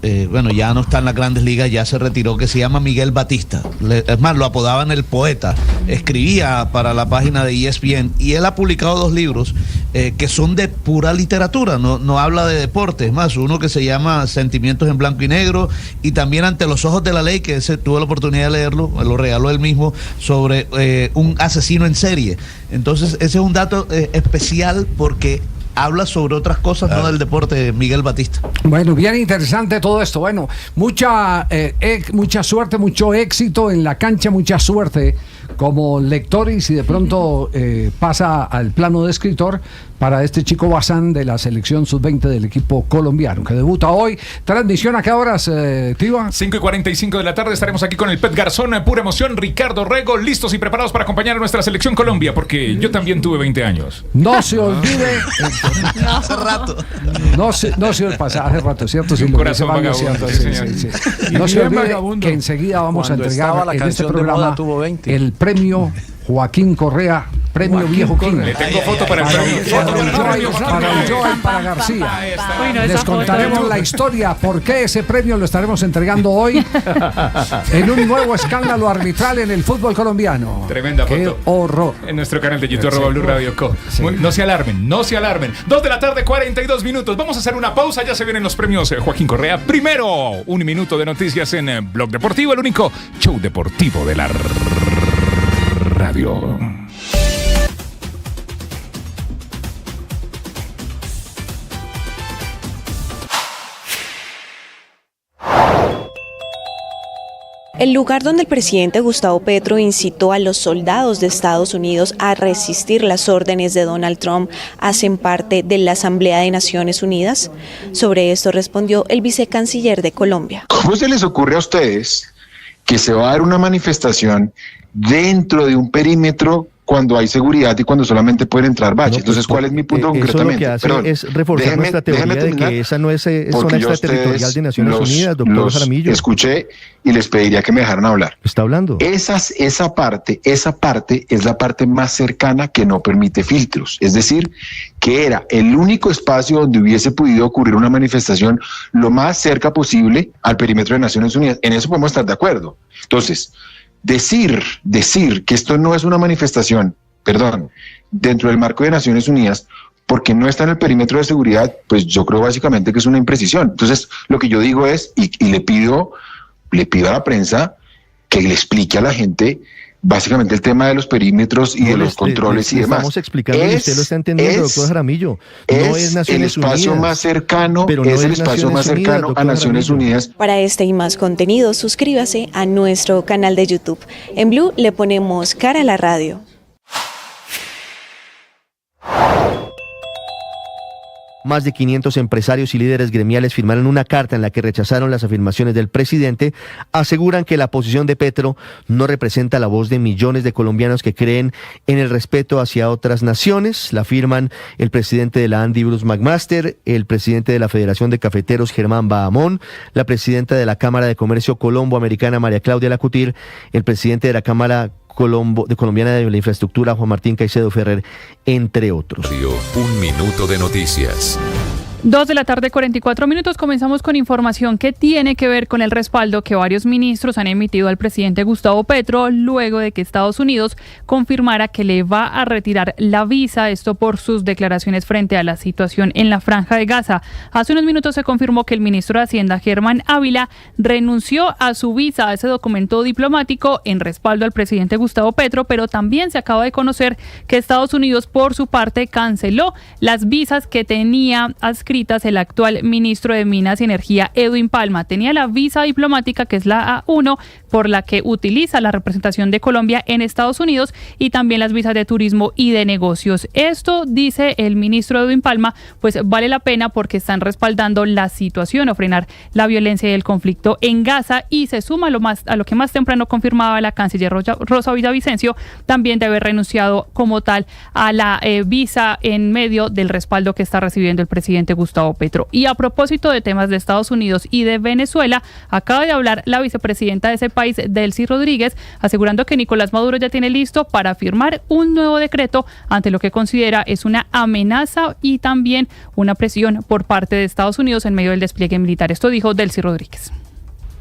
ya no está en las grandes ligas, ya se retiró, que se llama Miguel Batista. Es más, lo apodaban el poeta. Escribía para la página de ESPN y él ha publicado 2 libros que son de pura literatura, no habla de deporte. Es más, uno que se llama Sentimientos en Blanco y Negro, y también Ante los Ojos de la Ley, que tuve la oportunidad de leerlo, me lo regaló él mismo, sobre un asesino en serie. Entonces, ese es un dato especial porque habla sobre otras cosas, no del deporte, Miguel Batista. Bueno, bien interesante todo esto. Bueno, mucha suerte, mucho éxito en la cancha, mucha suerte como lector, y si de pronto pasa al plano de escritor, para este chico Bazán de la selección sub-20 del equipo colombiano, que debuta hoy. Transmisión, ¿a qué horas, Tiva? 5:45 de la tarde, estaremos aquí con el Pet Garzón, pura emoción, Ricardo Rego, listos y preparados para acompañar a nuestra selección Colombia, porque yo también tuve 20 años. No se olvide. Hace rato. No se pasa, hace rato, ¿cierto? Sí, un corazón vagabundo, cierto, sí. No se olvide que enseguida vamos a entregar en este programa el premio Joaquín Correa, premio Viejo King. Le tengo foto para el premio. Para Joy, para García. Les contaremos la historia, por qué ese premio lo estaremos entregando hoy en un nuevo escándalo arbitral en el fútbol colombiano. Tremenda foto. ¡Qué horror! En nuestro canal de YouTube, @Blue Radio Co. Sí. No se alarmen. 2 de la tarde, 42 minutos. Vamos a hacer una pausa, ya se vienen los premios Joaquín Correa. Primero, 1 minuto de noticias en Blog Deportivo, el único show deportivo de la radio. El lugar donde el presidente Gustavo Petro incitó a los soldados de Estados Unidos a resistir las órdenes de Donald Trump hacen parte de la Asamblea de Naciones Unidas. Sobre esto respondió el vicecanciller de Colombia. ¿Cómo se les ocurre a ustedes que se va a dar una manifestación dentro de un perímetro cuando hay seguridad y cuando solamente pueden entrar baches? Entonces, ¿cuál es mi punto concretamente? Eso lo que hace es reforzar nuestra teoría de que esa no es zona extraterritorial de Naciones Unidas, doctor Jaramillo. Escuché y les pediría que me dejaran hablar. ¿Está hablando? Esa parte es la parte más cercana que no permite filtros. Es decir, que era el único espacio donde hubiese podido ocurrir una manifestación lo más cerca posible al perímetro de Naciones Unidas. En eso podemos estar de acuerdo. Entonces, decir que esto no es una manifestación, dentro del marco de Naciones Unidas, porque no está en el perímetro de seguridad, pues yo creo básicamente que es una imprecisión. Entonces, lo que yo digo es, y le pido a la prensa que le explique a la gente básicamente el tema de los perímetros y de los controles y demás. Estamos explicando y usted lo está entendiendo, doctor Jaramillo. No es Naciones Unidas. Es el espacio más cercano a Naciones Unidas. Para este y más contenido, suscríbase a nuestro canal de YouTube. En Blue le ponemos cara a la radio. Más de 500 empresarios y líderes gremiales firmaron una carta en la que rechazaron las afirmaciones del presidente. Aseguran que la posición de Petro no representa la voz de millones de colombianos que creen en el respeto hacia otras naciones. La firman el presidente de la ANDI, Bruce McMaster, el presidente de la Federación de Cafeteros, Germán Bahamón, la presidenta de la Cámara de Comercio Colombo-Americana, María Claudia Lacutir, el presidente de la Cámara Colombiana de la Infraestructura, Juan Martín Caicedo Ferrer, entre otros. 1 minuto de noticias. 2 de la tarde, 44 minutos. Comenzamos con información que tiene que ver con el respaldo que varios ministros han emitido al presidente Gustavo Petro luego de que Estados Unidos confirmara que le va a retirar la visa, esto por sus declaraciones frente a la situación en la Franja de Gaza. Hace unos minutos se confirmó que el ministro de Hacienda, Germán Ávila, renunció a su visa, a ese documento diplomático en respaldo al presidente Gustavo Petro, pero también se acaba de conocer que Estados Unidos, por su parte, canceló las visas que tenía adscritas escritas el actual ministro de Minas y Energía, Edwin Palma. Tenía la visa diplomática, que es la A1, por la que utiliza la representación de Colombia en Estados Unidos, y también las visas de turismo y de negocios. Esto, dice el ministro Edwin Palma, pues vale la pena porque están respaldando la situación o frenar la violencia y el conflicto en Gaza, y se suma a lo que más temprano confirmaba la canciller Rosa Villavicencio, también de haber renunciado como tal a la visa en medio del respaldo que está recibiendo el presidente Gustavo Petro. Y a propósito de temas de Estados Unidos y de Venezuela, acaba de hablar la vicepresidenta de ese país, Delcy Rodríguez, asegurando que Nicolás Maduro ya tiene listo para firmar un nuevo decreto ante lo que considera es una amenaza y también una presión por parte de Estados Unidos en medio del despliegue militar. Esto dijo Delcy Rodríguez.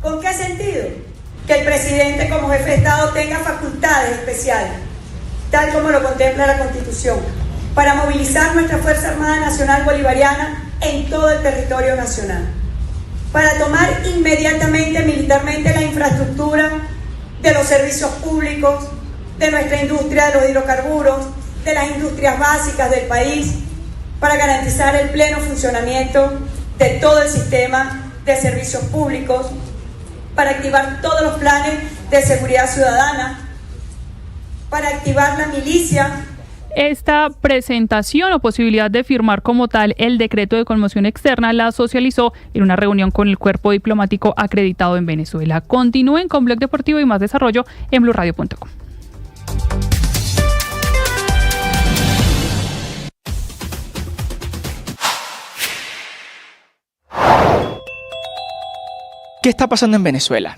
¿Con qué sentido? Que el presidente como jefe de Estado tenga facultades especiales, tal como lo contempla la Constitución, para movilizar nuestra Fuerza Armada Nacional Bolivariana en todo el territorio nacional, para tomar inmediatamente militarmente la infraestructura de los servicios públicos, de nuestra industria de los hidrocarburos, de las industrias básicas del país, para garantizar el pleno funcionamiento de todo el sistema de servicios públicos, para activar todos los planes de seguridad ciudadana, para activar la milicia. Esta presentación o posibilidad de firmar como tal el decreto de conmoción externa la socializó en una reunión con el cuerpo diplomático acreditado en Venezuela. Continúen con Blog Deportivo y más desarrollo en blurradio.com. ¿Qué está pasando en Venezuela?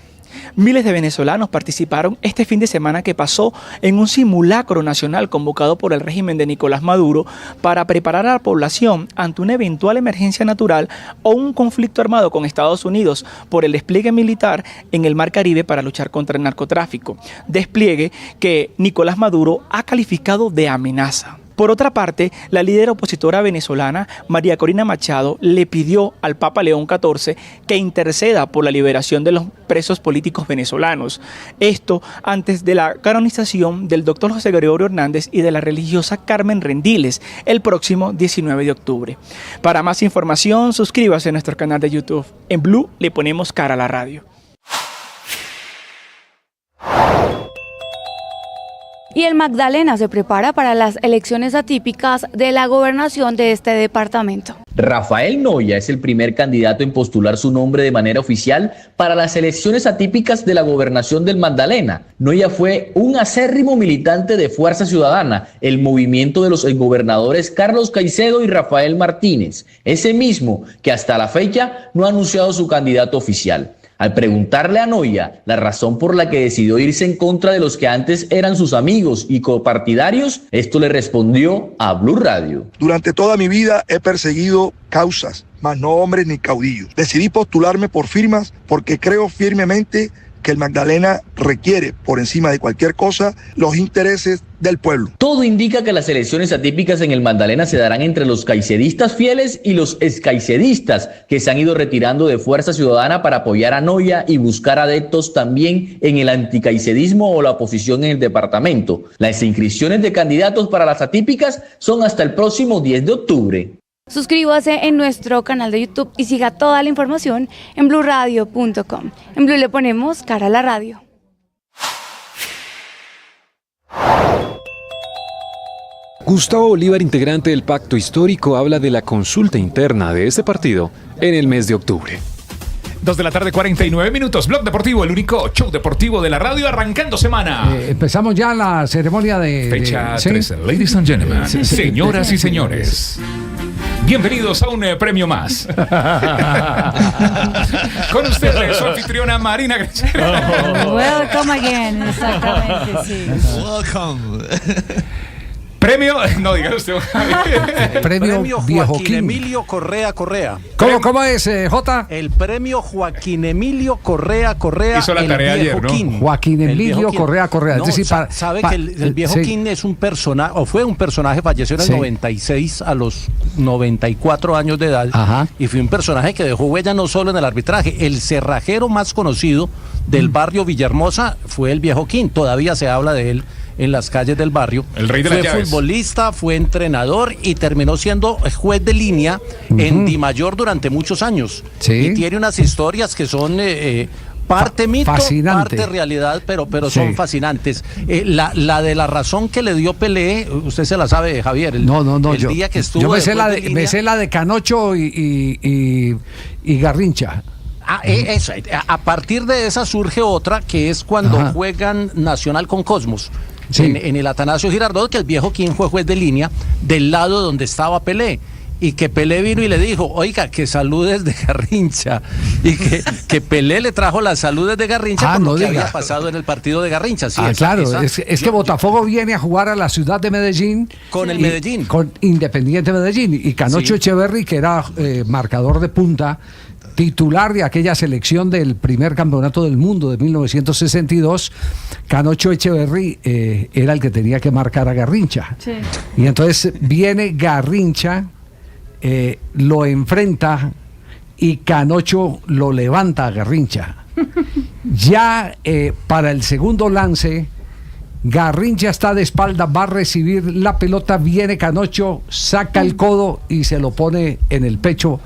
Miles de venezolanos participaron este fin de semana que pasó en un simulacro nacional convocado por el régimen de Nicolás Maduro para preparar a la población ante una eventual emergencia natural o un conflicto armado con Estados Unidos por el despliegue militar en el Mar Caribe para luchar contra el narcotráfico. Despliegue que Nicolás Maduro ha calificado de amenaza. Por otra parte, la líder opositora venezolana, María Corina Machado, le pidió al Papa León XIV que interceda por la liberación de los presos políticos venezolanos. Esto antes de la canonización del doctor José Gregorio Hernández y de la religiosa Carmen Rendiles el próximo 19 de octubre. Para más información, suscríbase a nuestro canal de YouTube. En Blue le ponemos cara a la radio. Y el Magdalena se prepara para las elecciones atípicas de la gobernación de este departamento. Rafael Noya es el primer candidato en postular su nombre de manera oficial para las elecciones atípicas de la gobernación del Magdalena. Noya fue un acérrimo militante de Fuerza Ciudadana, el movimiento de los exgobernadores Carlos Caicedo y Rafael Martínez, ese mismo que hasta la fecha no ha anunciado su candidato oficial. Al preguntarle a Noya la razón por la que decidió irse en contra de los que antes eran sus amigos y copartidarios, esto le respondió a Blue Radio. Durante toda mi vida he perseguido causas, mas no hombres ni caudillos. Decidí postularme por firmas porque creo firmemente que el Magdalena requiere, por encima de cualquier cosa, los intereses del pueblo. Todo indica que las elecciones atípicas en el Magdalena se darán entre los caiceristas fieles y los excaiceristas que se han ido retirando de Fuerza Ciudadana para apoyar a Noya y buscar adeptos también en el anticaicedismo o la oposición en el departamento. Las inscripciones de candidatos para las atípicas son hasta el próximo 10 de octubre. Suscríbase en nuestro canal de YouTube y siga toda la información en blurradio.com. En Blue le ponemos cara a la radio. Gustavo Bolívar, integrante del Pacto Histórico, habla de la consulta interna de este partido en el mes de octubre. 2 de la tarde, 49 minutos. Blog Deportivo, el único show deportivo de la radio, arrancando semana. Empezamos ya la ceremonia de... Fecha ¿sí? 13. Ladies and gentlemen, señoras y señores. Bienvenidos a un premio más. Con ustedes, su anfitriona Marina Granciera. Welcome again, exactamente, sí. Welcome. Premio, no diga usted. Premio Joaquín Emilio Correa. ¿Cómo es, Jota? El premio Joaquín Emilio Correa. Hizo la tarea ayer, ¿no? Joaquín Emilio Correa. No, es decir, sabe que el viejo King es un personaje, o fue un personaje, falleció en el 96 a los 94 años de edad. Ajá. Y fue un personaje que dejó huella no solo en el arbitraje. El cerrajero más conocido del barrio Villahermosa fue el viejo King. Todavía se habla de él en las calles del barrio. El rey de las llaves. Fue futbolista, fue entrenador y terminó siendo juez de línea en Dimayor durante muchos años. Sí. Y tiene unas historias que son parte mito, fascinante. parte realidad, pero Sí. son fascinantes. La de la razón que le dio Pelé, usted se la sabe, Javier. No, el día que estuvo yo me de sé, juez de línea. me sé la de Canocho y Garrincha. Eso, a partir de esa surge otra, que es cuando Ajá. juegan Nacional con Cosmos. Sí. En el Atanasio Girardot, que el viejo King fue juez de línea del lado donde estaba Pelé. Y que Pelé vino y le dijo, oiga, que saludes de Garrincha. Y que Pelé le trajo las saludes de Garrincha por no lo que diga. había pasado en el partido de Garrincha. Sí, Claro, es que Botafogo viene a jugar a la ciudad de Medellín. Con el Medellín. Con Independiente Medellín. Y Canocho Sí. Echeverry, que era marcador de punta, titular de aquella selección del primer campeonato del mundo de 1962, Canocho Echeverry era el que tenía que marcar a Garrincha. Sí. Y entonces viene Garrincha, lo enfrenta y Canocho lo levanta a Garrincha. Ya para el segundo lance, Garrincha está de espalda, va a recibir la pelota, viene Canocho, saca el codo y se lo pone en el pecho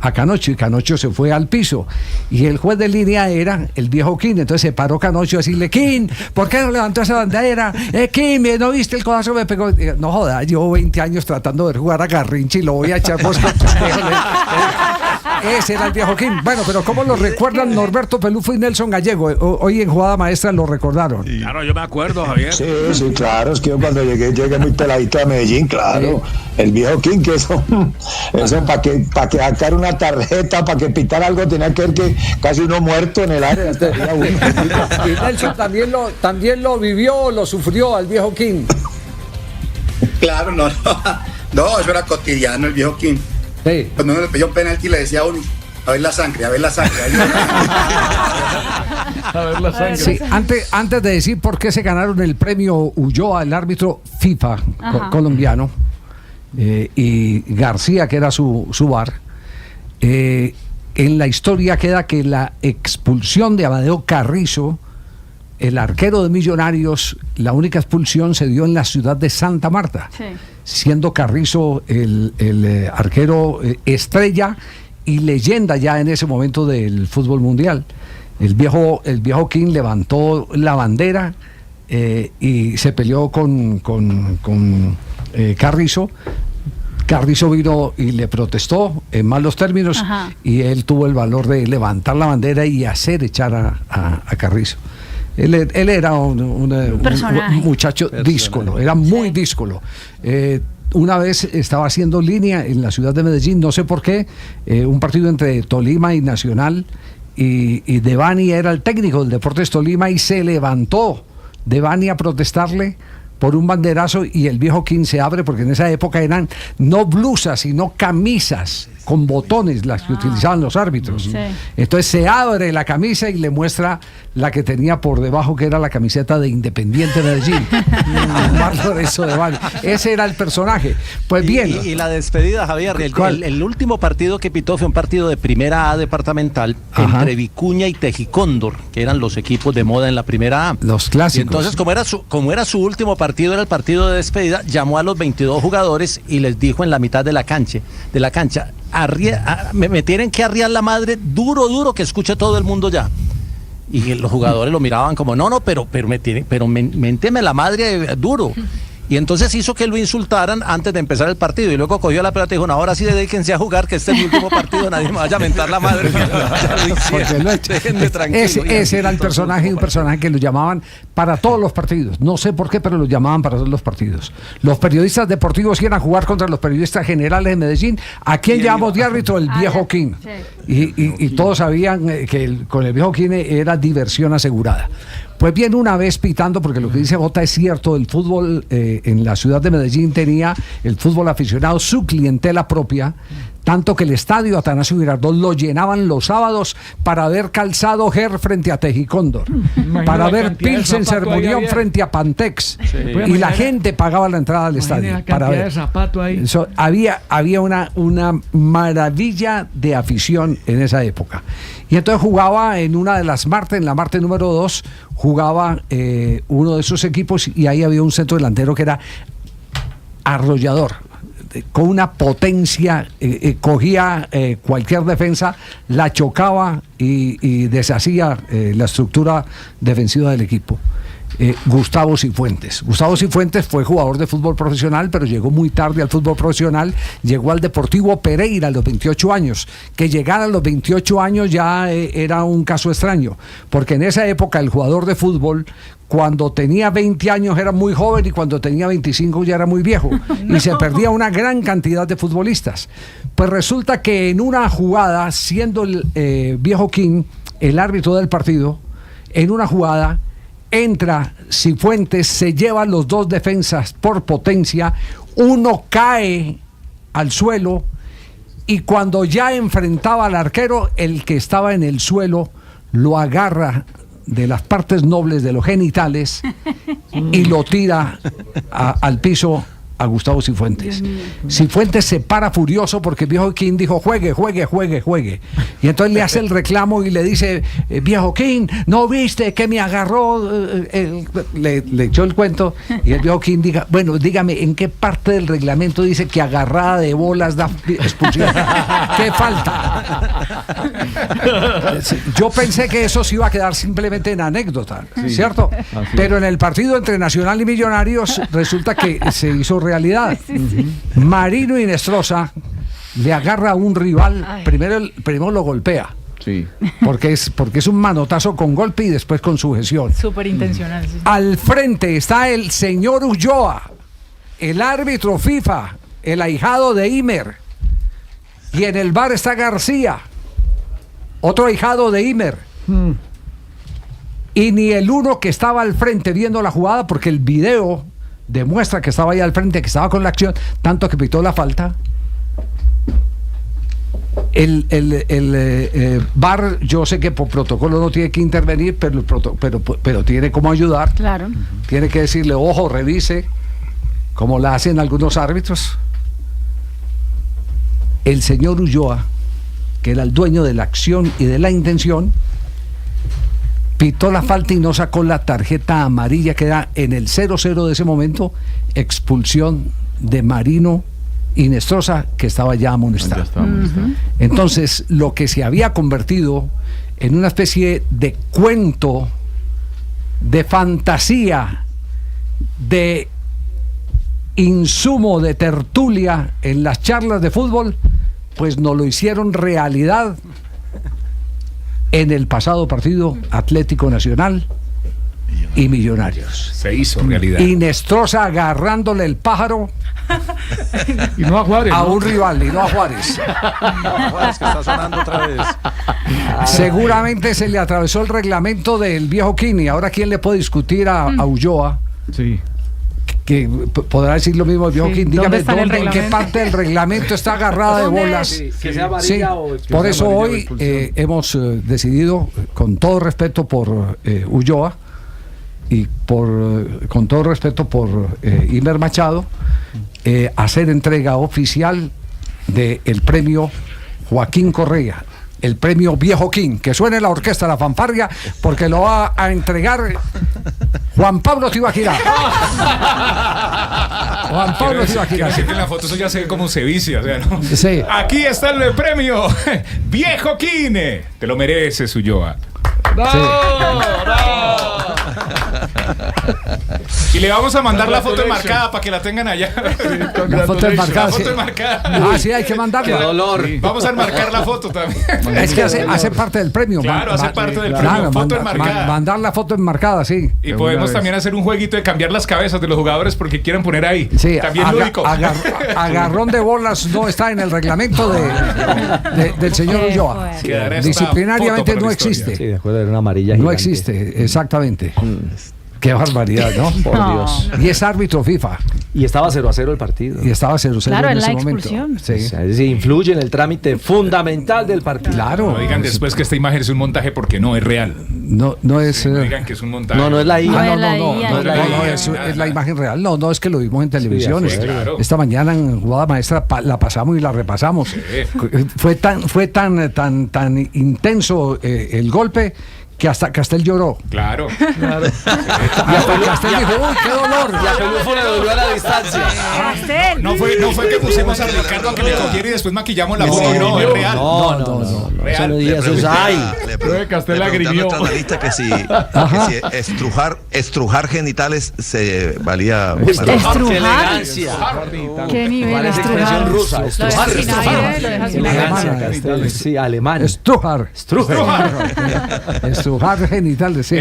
a Canocho, y Canocho se fue al piso. Y el juez de línea era el viejo King. Entonces se paró Canocho a decirle: King, ¿por qué no levantó esa bandera? King, ¿no viste el codazo? Me pegó. No joda, llevo 20 años tratando de jugar a Garrincha y lo voy a echar vos. Ese era el viejo King. Bueno, pero ¿cómo lo recuerdan Norberto Pelufo y Nelson Gallego? Hoy en Jugada Maestra lo recordaron. Claro, yo me acuerdo, Javier. Sí, claro, es que yo cuando llegué muy peladito a Medellín, claro. El viejo King, que eso para que sacar una tarjeta, para que pitar algo, tenía que ver que casi uno muerto en el área. Y Nelson también lo vivió, lo sufrió al viejo King. Claro, no, eso era cotidiano, el viejo King. Sí. Cuando uno le pidió un penalti le decía a uno: a ver la sangre, a ver la sangre. A ver la sangre. Sí, antes de decir por qué se ganaron el premio Ulloa, el árbitro FIFA colombiano, y García, que era su VAR, en la historia queda que la expulsión de Amadeo Carrizo, el arquero de Millonarios, la única expulsión se dio en la ciudad de Santa Marta, siendo Carrizo el arquero estrella y leyenda ya en ese momento del fútbol mundial. El viejo King levantó la bandera y se peleó con Carrizo. Carrizo vino y le protestó en malos términos. Ajá. Y él tuvo el valor de levantar la bandera y hacer echar a Carrizo. Él era un muchacho díscolo, era muy díscolo. Una vez estaba haciendo línea en la ciudad de Medellín, no sé por qué, un partido entre Tolima y Nacional, y Devani era el técnico del Deportes Tolima, y se levantó Devani a protestarle por un banderazo, y el viejo King se abre, porque en esa época eran no blusas, sino camisas con botones las que utilizaban los árbitros. Sí. Entonces se abre la camisa y le muestra la que tenía por debajo, que era la camiseta de Independiente Medellín. Lorenzo Devani. Ese era el personaje. Pues bien. Y la despedida, Javier, el último partido que pitó fue un partido de Primera A departamental. Ajá. Entre Vicuña y Tejicóndor, que eran los equipos de moda en la Primera A. Los clásicos. Y entonces, como era su último partido, era el partido de despedida, llamó a los 22 jugadores y les dijo en la mitad de la cancha, me tienen que arriar la madre duro, que escuche todo el mundo ya. Y los jugadores lo miraban como, pero ménteme la madre duro. Y entonces hizo que lo insultaran antes de empezar el partido, y luego cogió la pelota y dijo: no, ahora sí dedíquense a jugar, que este es mi último partido, nadie me vaya a mentar la madre. Ese era el personaje, un personaje que lo llamaban para todos los partidos. No sé por qué, pero lo llamaban para todos los partidos. Los periodistas deportivos iban a jugar contra los periodistas generales de Medellín. ¿A quién llamamos de árbitro? El viejo King. Sí. Y todos sabían que con el viejo King era diversión asegurada. Pues bien, una vez pitando, porque lo que dice Bota es cierto, el fútbol en la ciudad de Medellín tenía el fútbol aficionado su clientela propia, tanto que el estadio Atanasio Girardot lo llenaban los sábados para ver Calzado Ger frente a Tejicóndor, para ver Pilsen Sermonión frente a Pantex, y la gente pagaba la entrada al estadio para ver. Eso, había una maravilla de afición en esa época. Y entonces jugaba en una de las Marte, en la Marte número 2, jugaba uno de esos equipos y ahí había un centro delantero que era arrollador, con una potencia, cogía cualquier defensa, la chocaba y deshacía la estructura defensiva del equipo. Gustavo Cifuentes. Gustavo Cifuentes fue jugador de fútbol profesional, pero llegó muy tarde al fútbol profesional, llegó al Deportivo Pereira a los 28 años. Que llegara a los 28 años ya era un caso extraño, porque en esa época el jugador de fútbol, cuando tenía 20 años era muy joven y cuando tenía 25 ya era muy viejo, y se perdía una gran cantidad de futbolistas. Pues resulta que en una jugada, siendo el viejo King el árbitro del partido, en una jugada entra Cifuentes, se lleva los dos defensas por potencia, uno cae al suelo y cuando ya enfrentaba al arquero, el que estaba en el suelo lo agarra de las partes nobles de los genitales y lo tira al piso a Gustavo Cifuentes. Cifuentes se para furioso porque el viejo King dijo juegue. Y entonces le hace el reclamo y le dice, viejo King, ¿no viste que me agarró? Le echó el cuento y el viejo King diga, bueno, dígame, ¿en qué parte del reglamento dice que agarrada de bolas da expulsión? ¿Qué falta? Yo pensé que eso se iba a quedar simplemente en anécdota, ¿cierto? Pero en el partido entre Nacional y Millonarios resulta que se hizo realidad. Marino Inestrosa le agarra a un rival, primero lo golpea. Sí. Porque es un manotazo con golpe y después con sujeción. Súper intencional. Sí. Al frente está el señor Ulloa, el árbitro FIFA, el ahijado de Imer. Y en el bar está García, otro ahijado de Imer. Y ni el uno que estaba al frente viendo la jugada, porque el video demuestra que estaba ahí al frente, que estaba con la acción, tanto que pitó la falta. El VAR, yo sé que por protocolo no tiene que intervenir, pero tiene como ayudar. Claro. Tiene que decirle, ojo, revise, como la hacen algunos árbitros. El señor Ulloa, que era el dueño de la acción y de la intención, pitó la falta y no sacó la tarjeta amarilla que da en el 0-0 de ese momento, expulsión de Marino Inestrosa, que estaba ya amonestado. Entonces, lo que se había convertido en una especie de cuento, de fantasía, de insumo, de tertulia en las charlas de fútbol, pues nos lo hicieron realidad en el pasado partido Atlético Nacional y Millonarios. Se hizo realidad. Inestrosa agarrándole el pájaro y no a Juárez, a un rival, y no a Juárez. Juárez, que está sonando otra vez. Seguramente se le atravesó el reglamento del viejo King, y ahora quién le puede discutir a Ulloa. Sí. Que podrá decir lo mismo el viejo King. Dígame en qué parte del reglamento está agarrada de bolas. Que sea amarilla o por eso hoy hemos decidido, con todo respeto por Ulloa y con todo respeto por Imer Machado, hacer entrega oficial del premio Joaquín Correa, el premio Viejo King. Que suene la orquesta, la fanfarria, porque lo va a entregar Juan Pablo Tibaquirá. Juan Pablo Tibaquirá. En la foto eso ya se ve como un ceviche, o sea, ¿no? Sí. Aquí está el premio Viejo King. Te lo mereces, Ulloa. Y le vamos a mandar la foto enmarcada para que la tengan allá. La foto enmarcada. Sí, hay que mandarla. Qué dolor. Sí. Vamos a enmarcar la foto también. Es que hace parte del premio. Claro, hace parte del premio. Foto enmarcada. Mandar la foto enmarcada, sí. Y podemos también hacer un jueguito de cambiar las cabezas de los jugadores porque quieran poner ahí. Sí, también lúdico. Agarrón de bolas no está en el reglamento del señor Ulloa. Disciplinariamente no existe. Sí, de acuerdo, era una amarilla no gigante. Existe, exactamente. Qué barbaridad, ¿no? Por Dios. Y es árbitro FIFA. Y estaba 0-0 el partido. Y estaba 0-0 Claro, en en ese la momento. expulsión. Sí. O sea, es decir, influye en el trámite fundamental del partido. Claro. No digan después que esta imagen es un montaje porque no es real. No es. No digan que es un montaje. No es la IA. Es la imagen real. No, es que lo vimos en televisión. Sí, claro. Esta mañana en Jugada Maestra la pasamos y la repasamos. Fue tan intenso el golpe que hasta Castel lloró. Claro. Y hasta Castel dijo, uy, qué dolor. Y a Pelufo le dolió a la distancia. No fue que pusimos a Ricardo a que me cogiera y después maquillamos la foto. No, es real. No. Real. Se lo digas, eso es ay. Le pregunté a nuestra analista que si estrujar genitales se valía. ¡Qué elegancia! ¿Qué nivel? Parece expresión rusa. Estrujar. Sí, alemán. Estrujar genitales, sí.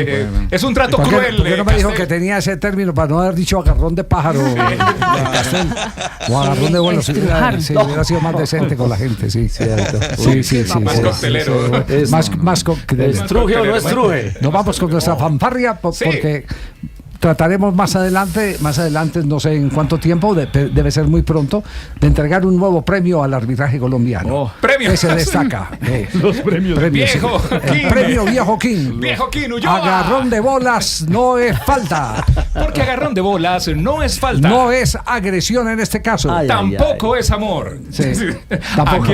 Es un trato ¿Por qué cruel. no me dijo que tenía ese término para no haber dicho agarrón de pájaro? O agarrón de vuelo. Sí, hubiera sido más decente con la gente, sí. Sí. Más coctelero. Más coctelero. ¿Estruje o no estruje? Nos vamos con nuestra fanfarria porque trataremos más adelante, no sé en cuánto tiempo, debe ser muy pronto, de entregar un nuevo premio al arbitraje colombiano. ¡Premio! Que se destaca. Los premios. Viejo el premio Viejo King. Viejo King, Ulloa. Agarrón de bolas no es falta. Porque agarrón de bolas no es falta. No es agresión en este caso. Tampoco es amor. Sí. Tampoco.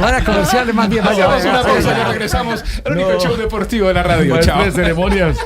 Van a comerciales más bien. Vamos a una pausa, ya regresamos. El único show deportivo de la radio. Chao. Ceremonias.